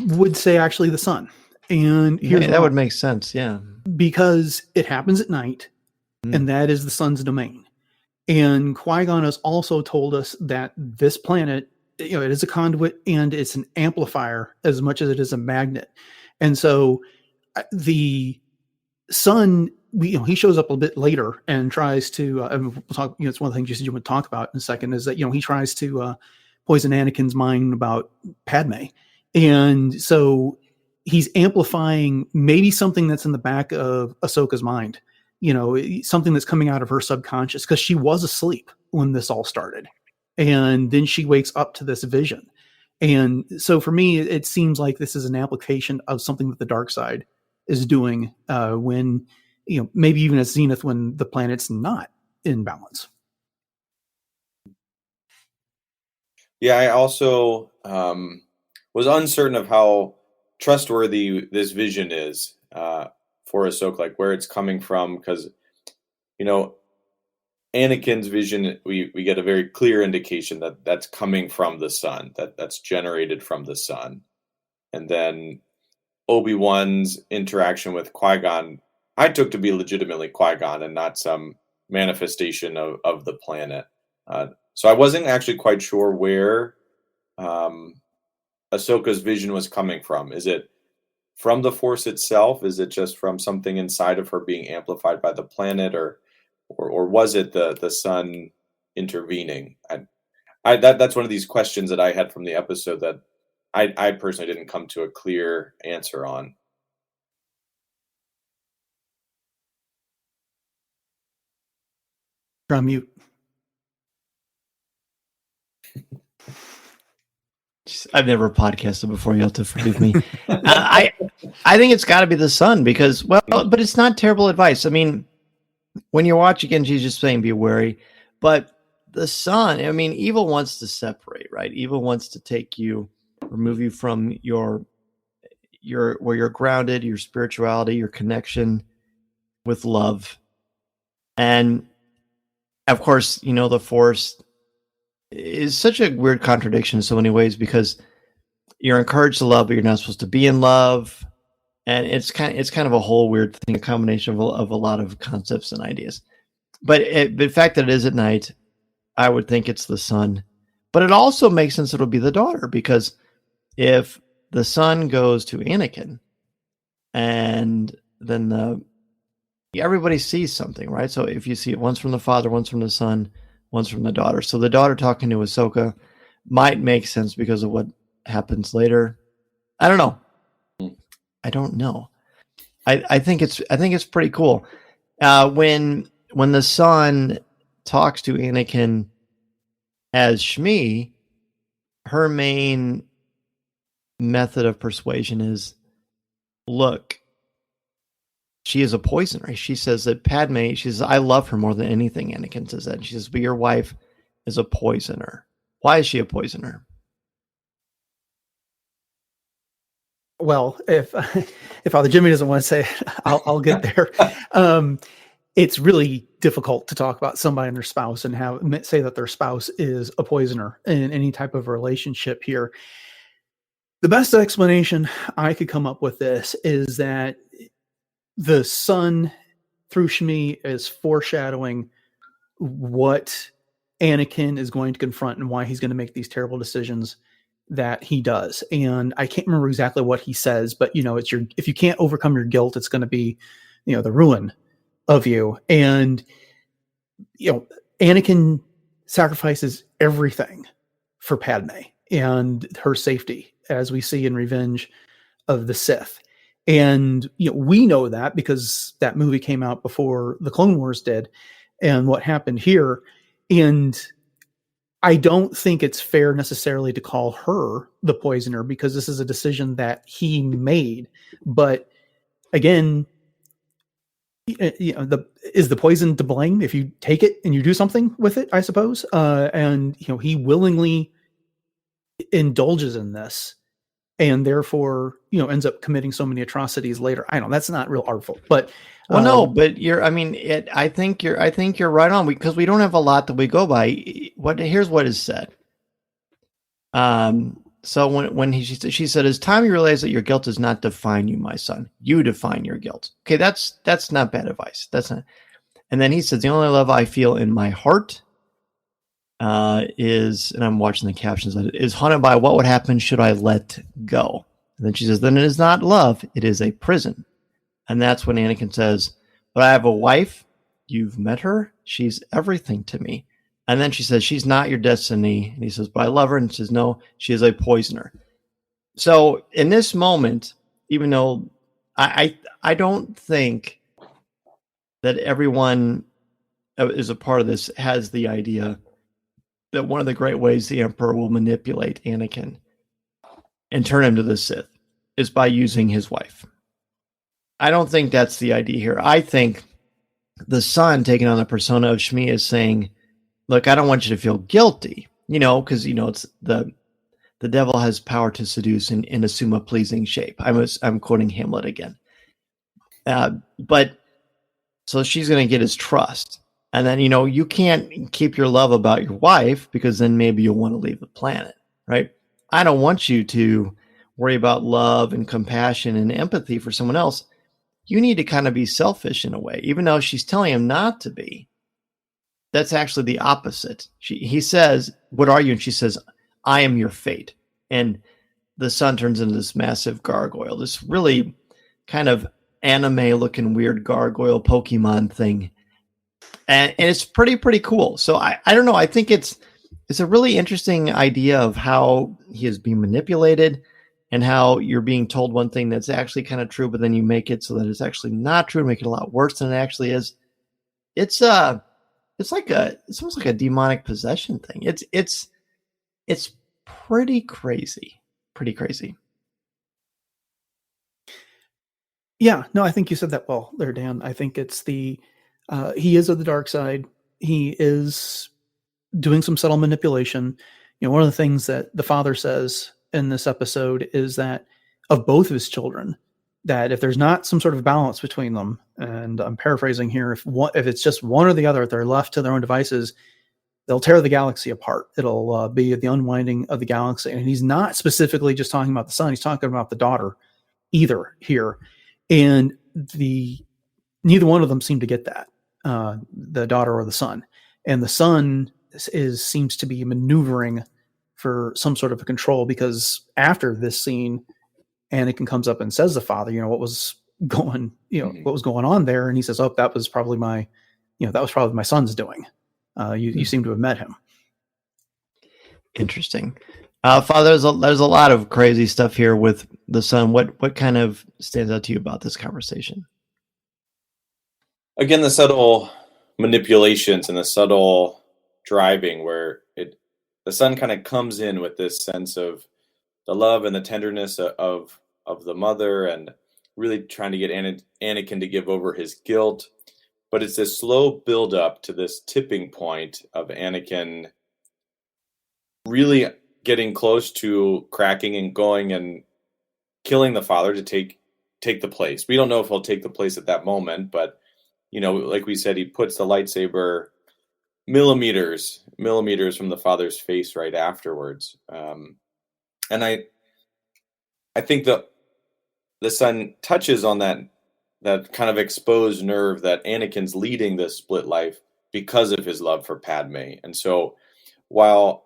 K: would say actually the son. And
J: that would make sense, yeah.
K: Because it happens at night, and that is the sun's domain. And Qui-Gon has also told us that this planet, it is a conduit and it's an amplifier as much as it is a magnet. And so the sun, he shows up a bit later and tries to, we'll talk, it's one of the things you would talk about in a second, is that, he tries to poison Anakin's mind about Padme. And so he's amplifying maybe something that's in the back of Ahsoka's mind, something that's coming out of her subconscious, because she was asleep when this all started. And then she wakes up to this vision. And so for me, it seems like this is an application of something that the dark side is doing when, maybe even at Zenith, when the planet's not in balance.
L: Yeah, I also was uncertain of how trustworthy this vision is for Ahsoka, like where it's coming from, because Anakin's vision, we get a very clear indication that that's coming from the sun, that's generated from the sun. And then Obi-Wan's interaction with Qui-Gon, I took to be legitimately Qui-Gon and not some manifestation of the planet. So I wasn't actually quite sure where Ahsoka's vision was coming from. Is it from the Force itself? Is it just from something inside of her being amplified by the planet, or was it the sun intervening? That's one of these questions that I had from the episode that I personally didn't come to a clear answer on.
K: You're on mute.
J: I've never podcasted before. You have to forgive me. I think it's got to be the sun, because, but it's not terrible advice. I mean, when you watch again, she's just saying be wary. But the sun, I mean, evil wants to separate, right? Evil wants to take you, remove you from your where you're grounded, your spirituality, your connection with love. And of course, the Force is such a weird contradiction in so many ways, because you're encouraged to love, but you're not supposed to be in love. And it's kind of a whole weird thing, a combination of a lot of concepts and ideas. But the fact that it is at night, I would think it's the sun. But it also makes sense it'll be the daughter, because if the son goes to Anakin, and then everybody sees something, right? So if you see it once from the father, once from the son, once from the daughter. So the daughter talking to Ahsoka might make sense because of what happens later. I don't know. I think it's pretty cool. When the son talks to Anakin as Shmi, her main method of persuasion is, look, she is a poisoner. She says that Padme, she says, I love her more than anything. Anakin says that. And she says, but your wife is a poisoner. Why is she a poisoner?
K: Well, if Father Jimmy doesn't want to say it, I'll get there. It's really difficult to talk about somebody and their spouse and say that their spouse is a poisoner in any type of relationship here. The best explanation I could come up with this is that the son through Shmi is foreshadowing what Anakin is going to confront and why he's going to make these terrible decisions that he does. And I can't remember exactly what he says, but it's if you can't overcome your guilt, it's going to be, the ruin of you. And, Anakin sacrifices everything for Padme and her safety, as we see in Revenge of the Sith. And, we know that because that movie came out before the Clone Wars did and what happened here. And I don't think it's fair necessarily to call her the poisoner because this is a decision that he made. But again, is the poison to blame if you take it and you do something with it, I suppose. And he willingly indulges in this and therefore, ends up committing so many atrocities later. I know that's not real artful, but
J: no, but I think you're right on because we don't have a lot that we go by. Here's what is said. So when she said, "It's time you realize that your guilt does not define you, my son. You define your guilt." Okay, that's not bad advice. That's not. And then he says, "The only love I feel in my heart is," and I'm watching the captions, "is haunted by what would happen should I let go." And then she says, "Then it is not love; it is a prison." And that's when Anakin says, "But I have a wife. You've met her. She's everything to me." And then she says, "She's not your destiny." And he says, "But I love her." And she says, "No, she is a poisoner." So in this moment, even though I don't think that everyone is a part of this has the idea that one of the great ways the Emperor will manipulate Anakin and turn him to the Sith is by using his wife. I don't think that's the idea here. I think the son taking on the persona of Shmi is saying, "Look, I don't want you to feel guilty, because it's the devil has power to seduce and assume a pleasing shape." I'm quoting Hamlet again. But so she's going to get his trust, and then you can't keep your love about your wife because then maybe you'll want to leave the planet, right? I don't want you to worry about love and compassion and empathy for someone else. You need to kind of be selfish in a way, even though she's telling him not to be. That's actually the opposite. He says, "What are you?" And she says, "I am your fate." And the son turns into this massive gargoyle, this really kind of anime-looking weird gargoyle Pokemon thing. And it's pretty cool. So I don't know. I think it's a really interesting idea of how he is being manipulated and how you're being told one thing that's actually kind of true, but then you make it so that it's actually not true and make it a lot worse than it actually is. It's almost like a demonic possession thing. It's pretty crazy. Pretty crazy.
K: Yeah, no, I think you said that well there, Dan. I think it's he is of the dark side. He is doing some subtle manipulation. One of the things that the father says in this episode is that of both of his children, that if there's not some sort of balance between them, and I'm paraphrasing here, if it's just one or the other, if they're left to their own devices, they'll tear the galaxy apart. It'll be the unwinding of the galaxy. And he's not specifically just talking about the son. He's talking about the daughter either here. And neither one of them seem to get that, the daughter or the son. And the son seems to be maneuvering for some sort of a control, because after this scene, Anakin comes up and says to the father, what was going on there? And he says, "Oh, that was probably my son's doing. You seem to have met him."
J: Interesting. Father, there's a lot of crazy stuff here with the son. What kind of stands out to you about this conversation?
L: Again, the subtle manipulations and the subtle driving where the son kind of comes in with this sense of the love and the tenderness of the mother and really trying to get Anakin to give over his guilt. But it's this slow build up to this tipping point of Anakin really getting close to cracking and going and killing the father to take the place. We don't know if he'll take the place at that moment, but like we said, he puts the lightsaber millimeters from the father's face right afterwards. And I think the son touches on that kind of exposed nerve that Anakin's leading this split life because of his love for Padme. And so while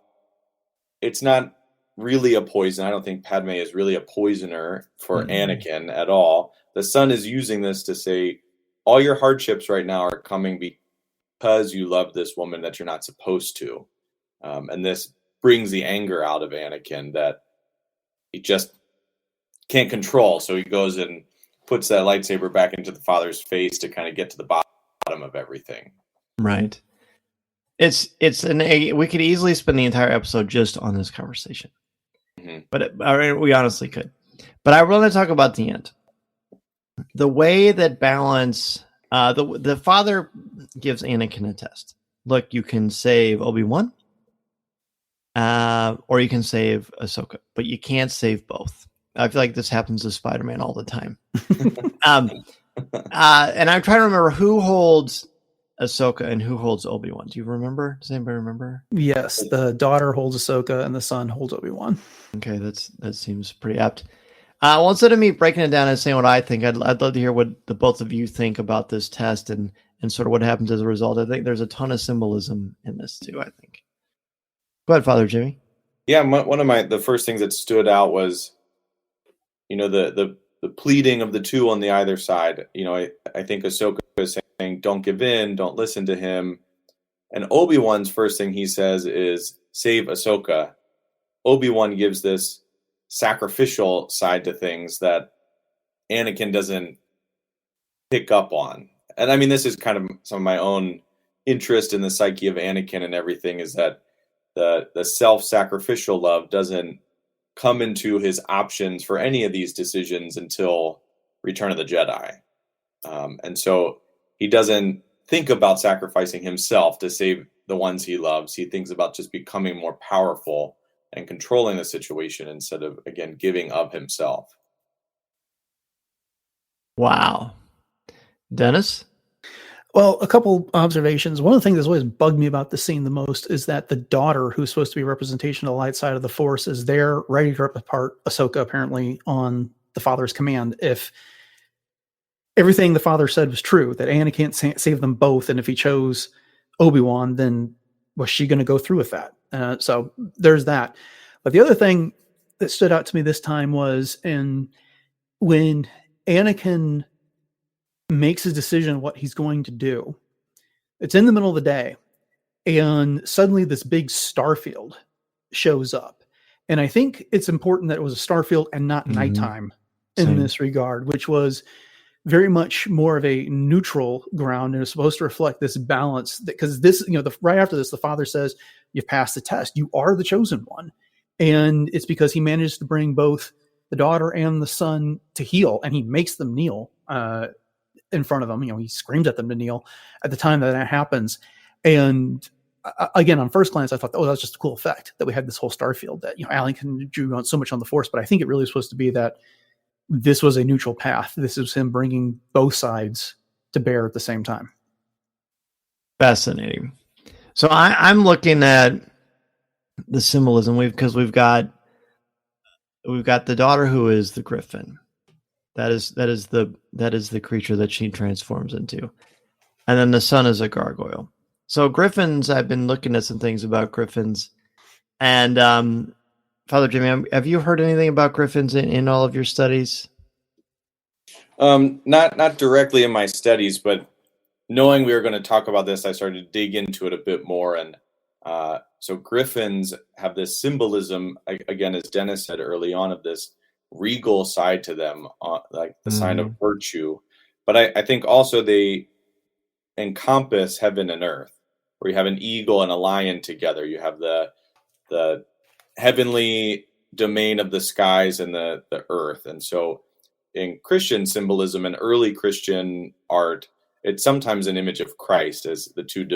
L: it's not really a poison, I don't think Padme is really a poisoner for Anakin at all. The son is using this to say, all your hardships right now are coming because you love this woman that you're not supposed to. And this brings the anger out of Anakin that he just can't control. So he goes and puts that lightsaber back into the father's face to kind of get to the bottom of everything.
J: Right. We could easily spend the entire episode just on this conversation. But we honestly could. But I want to talk about the end. The way that balance, the father gives Anakin a test. Look, you can save Obi-Wan, or you can save Ahsoka, but you can't save both. I feel like this happens to Spider-Man all the time. And I'm trying to remember who holds Ahsoka and who holds Obi-Wan. Do you remember? Does anybody remember?
K: Yes, the daughter holds Ahsoka and the son holds Obi-Wan.
J: Okay, that seems pretty apt. Well, instead of me breaking it down and saying what I think, I'd love to hear what the both of you think about this test and sort of what happens as a result. I think there's a ton of symbolism in this too, I think. Go ahead, Father Jimmy.
L: Yeah, one of the first things that stood out was, the pleading of the two on the either side. I think Ahsoka is saying, don't give in, don't listen to him. And Obi-Wan's first thing he says is, save Ahsoka. Obi-Wan gives this sacrificial side to things that Anakin doesn't pick up on. And I mean, this is kind of some of my own interest in the psyche of Anakin and everything, is that the self-sacrificial love doesn't come into his options for any of these decisions until Return of the Jedi. And so he doesn't think about sacrificing himself to save the ones he loves. He thinks about just becoming more powerful and controlling the situation instead of, again, giving of himself.
J: Wow. Dennis?
K: Well, a couple observations. One of the things that's always bugged me about this scene the most is that the daughter, who's supposed to be a representation of the light side of the Force, is there ready to rip apart Ahsoka, apparently, on the father's command. If everything the father said was true, that Anakin can't save them both, and if he chose Obi-Wan, then was she going to go through with that? So there's that. But the other thing that stood out to me this time was when Anakin makes his decision on what he's going to do. It's in the middle of the day, and suddenly this big starfield shows up. And I think it's important that it was a starfield and not nighttime in this regard, which was very much more of a neutral ground, and it's supposed to reflect this balance. Because this, right after this, the father says, "You've passed the test. You are the chosen one," and it's because he managed to bring both the daughter and the son to heel, and he makes them kneel in front of them. He screams at them to kneel at the time that happens. And again, on first glance, I thought, that's just a cool effect that we had this whole starfield that Anakin drew on so much on the Force, but I think it really was supposed to be that this was a neutral path. This is him bringing both sides to bear at the same time.
J: Fascinating. So I'm looking at the symbolism because we've got the daughter who is the griffin. That is the creature that she transforms into, and then the son is a gargoyle. So griffins, I've been looking at some things about griffins, and Father Jimmy, have you heard anything about griffins in all of your studies?
L: Not directly in my studies, but knowing we were going to talk about this, I started to dig into it a bit more. And so griffins have this symbolism, again, as Dennis said early on, of this regal side to them, like the sign of virtue. But I think also they encompass heaven and earth, where you have an eagle and a lion together. You have the heavenly domain of the skies and the earth. And so in Christian symbolism and early Christian art, it's sometimes an image of Christ as the two,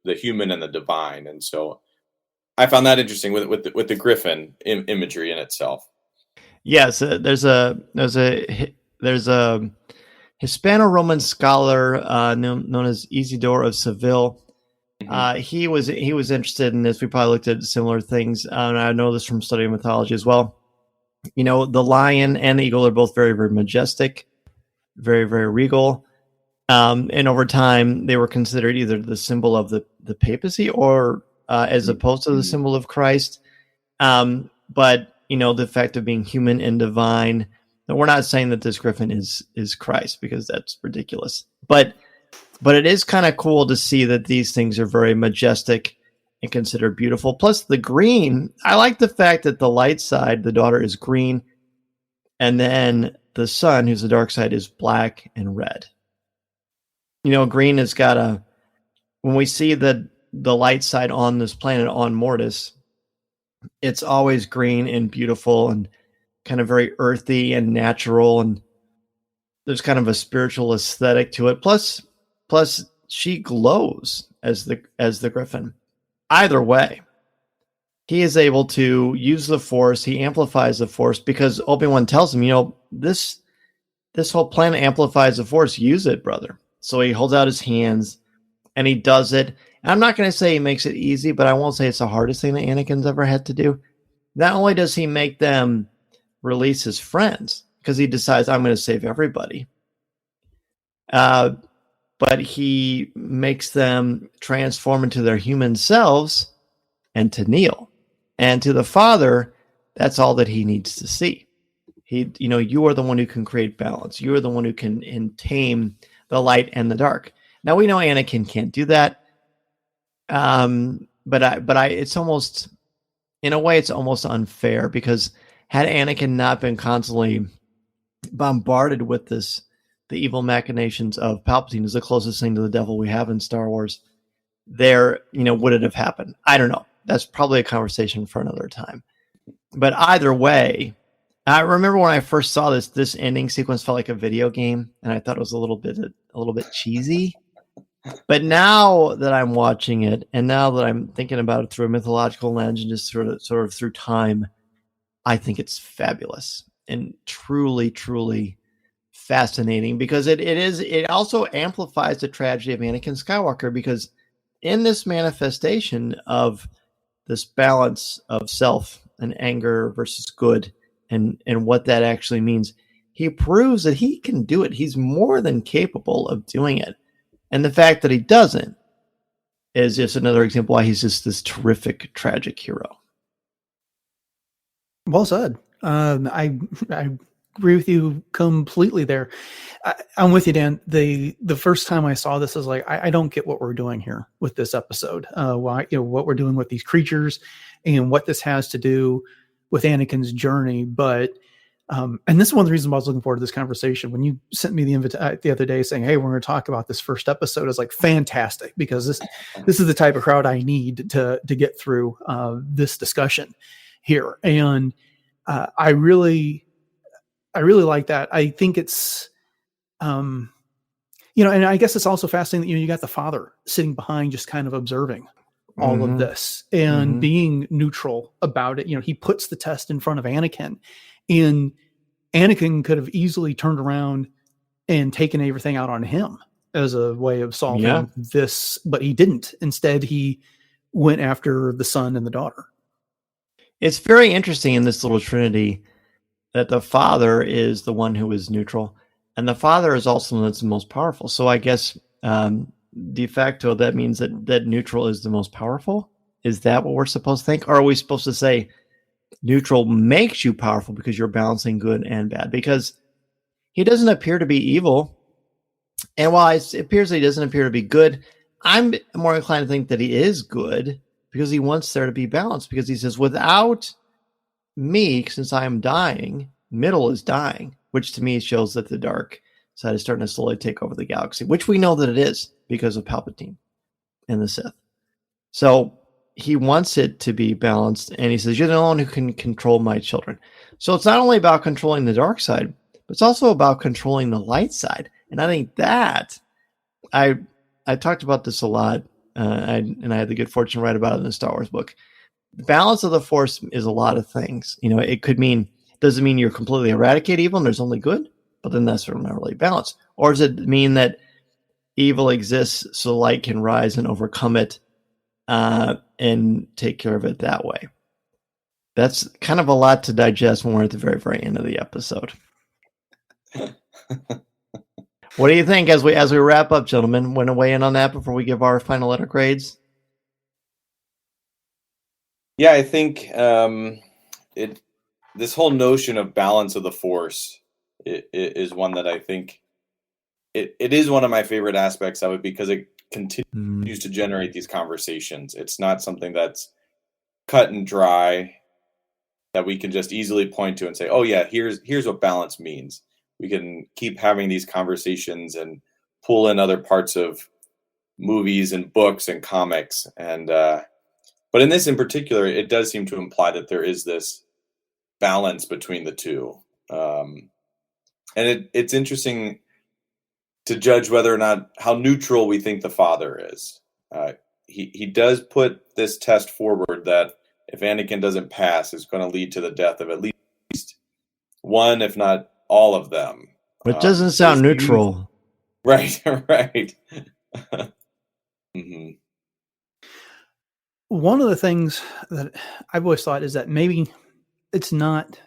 L: the human and the divine. And so I found that interesting with the griffin imagery in itself.
J: Yes, there's a Hispano-Roman scholar known as Isidore of Seville. He was interested in this. We probably looked at similar things, and I know this from studying mythology as well. The lion and the eagle are both very, very majestic, very, very regal. And over time, they were considered either the symbol of the papacy or as opposed to the symbol of Christ. But, the fact of being human and divine, we're not saying that this griffin is Christ, because that's ridiculous. But it is kind of cool to see that these things are very majestic and considered beautiful. Plus the green, I like the fact that the light side, the daughter, is green, and then the son, who's the dark side, is black and red. Green has got when we see the light side on this planet, on Mortis, it's always green and beautiful and kind of very earthy and natural, and there's kind of a spiritual aesthetic to it. Plus she glows as the griffin. Either way, he is able to use the Force. He amplifies the Force because Obi-Wan tells him, this whole planet amplifies the Force. Use it, brother. So he holds out his hands and he does it. And I'm not going to say he makes it easy, but I won't say it's the hardest thing that Anakin's ever had to do. Not only does he make them release his friends, because he decides, I'm going to save everybody, but he makes them transform into their human selves and to kneel. And to the Father, that's all that he needs to see. You are the one who can create balance. You are the one who can tame the light and the dark. Now we know Anakin can't do that. But it's almost, in a way, it's almost unfair, because had Anakin not been constantly bombarded with the evil machinations of Palpatine, is the closest thing to the devil we have in Star Wars, would it have happened? I don't know. That's probably a conversation for another time. But either way, I remember when I first saw this ending sequence felt like a video game, and I thought it was a little bit cheesy. But now that I'm watching it, and now that I'm thinking about it through a mythological lens and just sort of through time, I think it's fabulous and truly, truly fascinating, because it also amplifies the tragedy of Anakin Skywalker, because in this manifestation of this balance of self and anger versus good and what that actually means, he proves that he can do it. He's more than capable of doing it. And the fact that he doesn't is just another example why he's just this terrific, tragic hero.
K: Well said. I agree with you completely there. I'm with you, Dan. The first time I saw this, I was like, I don't get what we're doing here with this episode. Why, what we're doing with these creatures and what this has to do with Anakin's journey. But and this is one of the reasons why I was looking forward to this conversation. When you sent me the invite the other day saying, hey, we're going to talk about this first episode, I was like, fantastic, because this is the type of crowd I need to get through this discussion here. And I really like that. I think it's, and I guess it's also fascinating that, you got the father sitting behind, just kind of observing all of this and being neutral about it. He puts the test in front of Anakin, and Anakin could have easily turned around and taken everything out on him as a way of solving this, but he didn't. Instead, he went after the son and the daughter.
J: It's very interesting in this little trinity that the father is the one who is neutral, and the father is also the one that's the most powerful. So I guess de facto, that means that neutral is the most powerful. Is that what we're supposed to think? Or are we supposed to say neutral makes you powerful because you're balancing good and bad? Because he doesn't appear to be evil. And while it appears that he doesn't appear to be good, I'm more inclined to think that he is good, because he wants there to be balance. Because he says, without me, since I am dying, middle is dying, which to me shows that the dark side is starting to slowly take over the galaxy, which we know that it is because of Palpatine and the Sith. So he wants it to be balanced, and he says, you're the only one who can control my children. So it's not only about controlling the dark side, but it's also about controlling the light side. And I think that I talked about this a lot, and I had the good fortune to write about it in the Star Wars book. The balance of the Force is a lot of things. It could mean, does it mean you're completely eradicate evil and there's only good? But then that's not really balanced. Or does it mean that evil exists so light can rise and overcome it, and take care of it that way? That's kind of a lot to digest when we're at the very, very end of the episode. What do you think as we wrap up, gentlemen? Want to weigh in on that before we give our final letter grades?
L: Yeah, I think this whole notion of balance of the Force is one that I think it is one of my favorite aspects of it, because it continues to generate these conversations. It's not something that's cut and dry that we can just easily point to and say, oh yeah, here's what balance means. We can keep having these conversations and pull in other parts of movies and books and comics. And but in this in particular, it does seem to imply that there is this balance between the two. And it's interesting to judge whether or not how neutral we think the father is. He does put this test forward that if Anakin doesn't pass, it's going to lead to the death of at least one, if not all of them.
J: It doesn't sound neutral.
L: Right, right. Mm-hmm.
K: One of the things that I've always thought is that maybe it's not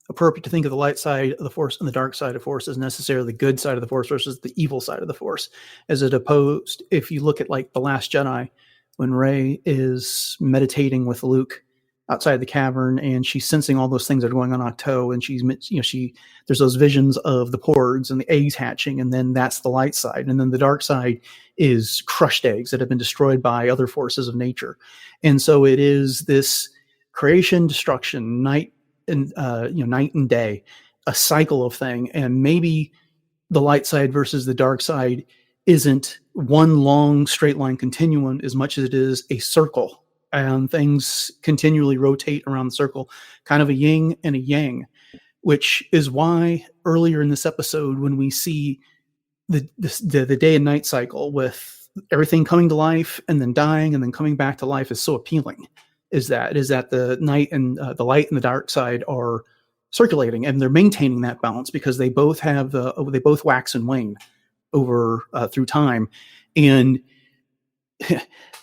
K: appropriate to think of the light side of the Force and the dark side of the Force as necessarily the good side of the Force versus the evil side of the Force, as it opposed, if you look at like The Last Jedi, when Rey is meditating with Luke outside the cavern and she's sensing all those things that are going on Octo, and there's those visions of the porgs and the eggs hatching, and then that's the light side. And then the dark side is crushed eggs that have been destroyed by other forces of nature. And so it is this creation, destruction, night and day, a cycle of thing. And maybe the light side versus the dark side isn't one long straight line continuum as much as it is a circle, and things continually rotate around the circle, kind of a yin and a yang, which is why earlier in this episode, when we see the day and night cycle with everything coming to life and then dying and then coming back to life, is so appealing. Is that the night and the light and the dark side are circulating, and they're maintaining that balance because they both wax and wane over through time. And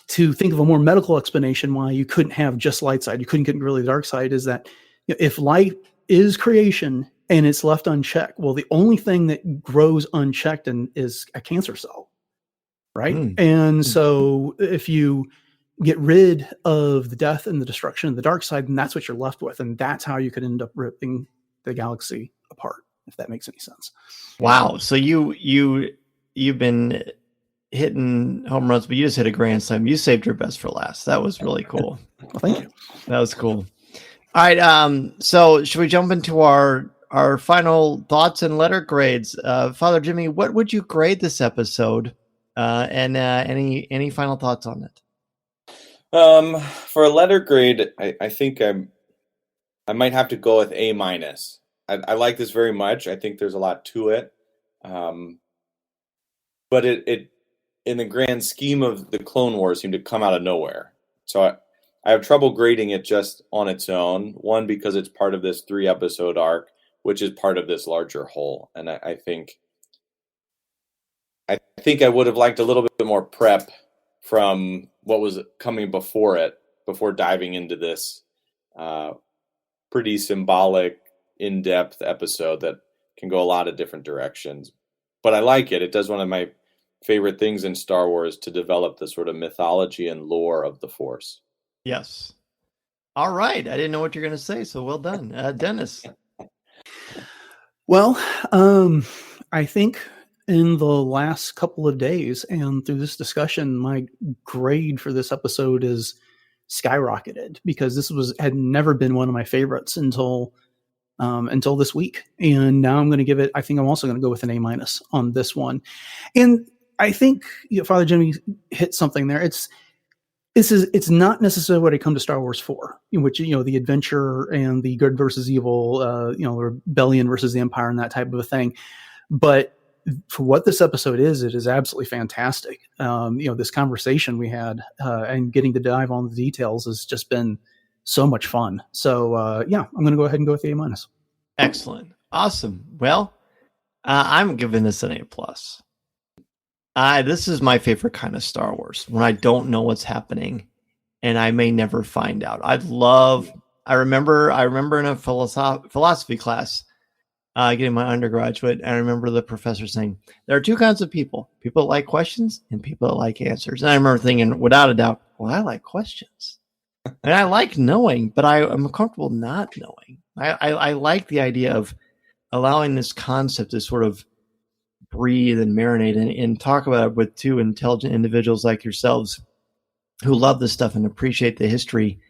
K: to think of a more medical explanation why you couldn't have just light side, you couldn't get really the dark side, is that if light is creation and it's left unchecked, well, the only thing that grows unchecked is a cancer cell, right? And so if you get rid of the death and the destruction of the dark side, then that's what you're left with, and that's how you could end up ripping the galaxy apart, if that makes any sense.
J: Wow. So you've been hitting home runs, but you just hit a grand slam. You saved your best for last. That was really cool.
K: Well, thank you.
J: That was cool. All right. So should we jump into our final thoughts and letter grades? Father Jimmy, what would you grade this episode? And any final thoughts on it?
L: For a letter grade, I think I might have to go with A-. I like this very much. I think there's a lot to it. But it in the grand scheme of the Clone Wars, seemed to come out of nowhere. So I have trouble grading it just on its own. One, because it's part of this 3-episode arc, which is part of this larger whole. And I think I would have liked a little bit more prep from what was coming before it, before diving into this pretty symbolic, in-depth episode that can go a lot of different directions. But I like it. It does one of my favorite things in Star Wars, to develop the sort of mythology and lore of the Force.
J: Yes. All right. I didn't know what you're going to say, so well done. Dennis.
K: Well, I think in the last couple of days and through this discussion, my grade for this episode is skyrocketed, because this had never been one of my favorites until this week. And now I'm going to give it, I think I'm also going to go with an A- on this one. And I think Father Jimmy hit something there. It's not necessarily what I come to Star Wars for, in which, the adventure and the good versus evil, rebellion versus the Empire and that type of a thing. But for what this episode is, it is absolutely fantastic. This conversation we had and getting to dive on the details has just been so much fun. So I'm going to go ahead and go with the A-.
J: Excellent. Awesome. Well, I'm giving this an A+. This is my favorite kind of Star Wars, when I don't know what's happening and I may never find out. I love I remember in a philosophy class, getting my undergraduate, I remember the professor saying, there are two kinds of people that like questions and people that like answers. And I remember thinking, without a doubt, well, I like questions. And I like knowing, but I'm comfortable not knowing. I like the idea of allowing this concept to sort of breathe and marinate and talk about it with two intelligent individuals like yourselves who love this stuff and appreciate the history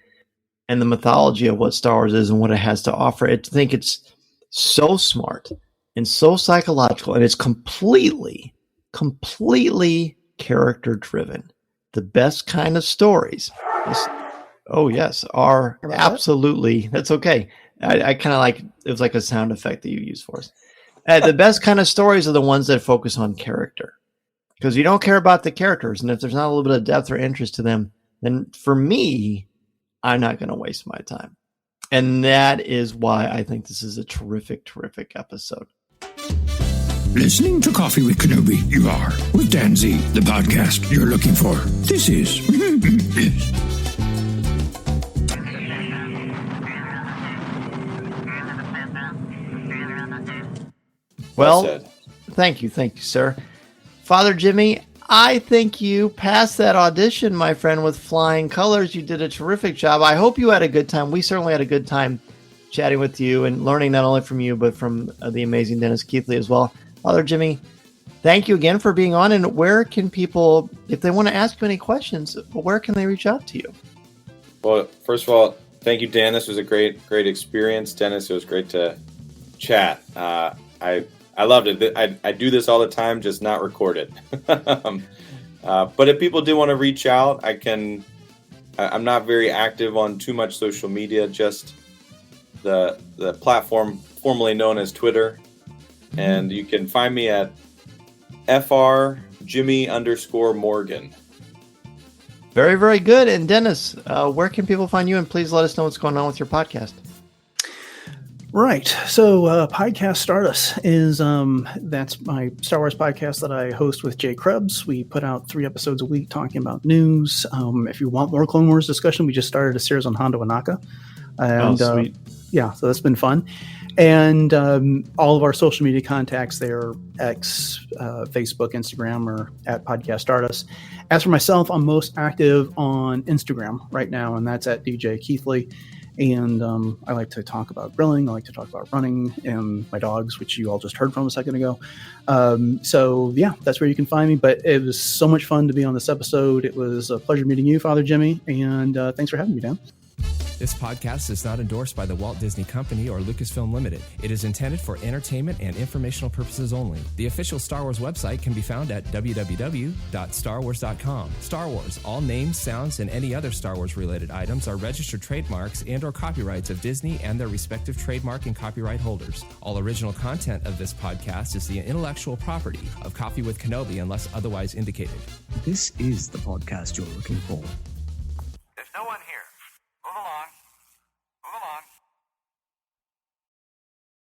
J: and the mythology of what Star Wars is and what it has to offer. I think it's so smart and so psychological, and it's completely character driven. The best kind of stories, are absolutely, that's okay. I kind of like, it was like a sound effect that you used for us. The best kind of stories are the ones that focus on character, because you don't care about the characters. And if there's not a little bit of depth or interest to them, then for me, I'm not going to waste my time. And that is why I think this is a terrific episode.
A: Listening to Coffee with Kenobi, you are, with Dan Z, the podcast you're looking for. This is...
J: Well, thank you, sir. Father Jimmy, I think you passed that audition, my friend, with flying colors. You did a terrific job. I hope you had a good time. We certainly had a good time chatting with you and learning not only from you, but from the amazing Dennis Keithley as well. Father Jimmy, thank you again for being on. And where can people, if they want to ask you any questions, where can they reach out to you?
L: Well, first of all, thank you, Dan. This was a great experience. Dennis, it was great to chat. I loved it. I do this all the time, just not record it. But if people do want to reach out, I'm not very active on too much social media, just the platform formerly known as Twitter. And you can find me at FRJimmy_Morgan.
J: Very, very good. And Dennis, where can people find you? And please let us know what's going on with your podcast.
K: Right. So podcast Stardust is that's my Star Wars podcast that I host with Jay Krebs. We put out 3 episodes a week talking about news. If you want more Clone Wars discussion, we just started a series on Hondo Anaka. And
J: sweet.
K: Yeah, so that's been fun. And all of our social media contacts there, X, Facebook, Instagram, or at Podcast Stardust. As for myself, I'm most active on Instagram right now, and that's at DJ Keithley. And I like to talk about grilling. I like to talk about running and my dogs, which you all just heard from a second ago. So, yeah, that's where you can find me. But it was so much fun to be on this episode. It was a pleasure meeting you, Father Jimmy. And thanks for having me, Dan.
M: This podcast is not endorsed by the Walt Disney Company or Lucasfilm Limited. It is intended for entertainment and informational purposes only. The official Star Wars website can be found at www.starwars.com. Star Wars, all names, sounds, and any other Star Wars-related items are registered trademarks and/or copyrights of Disney and their respective trademark and copyright holders. All original content of this podcast is the intellectual property of Coffee with Kenobi unless otherwise indicated.
N: This is the podcast you're looking for.
O: There's no one here. Move along. Move along.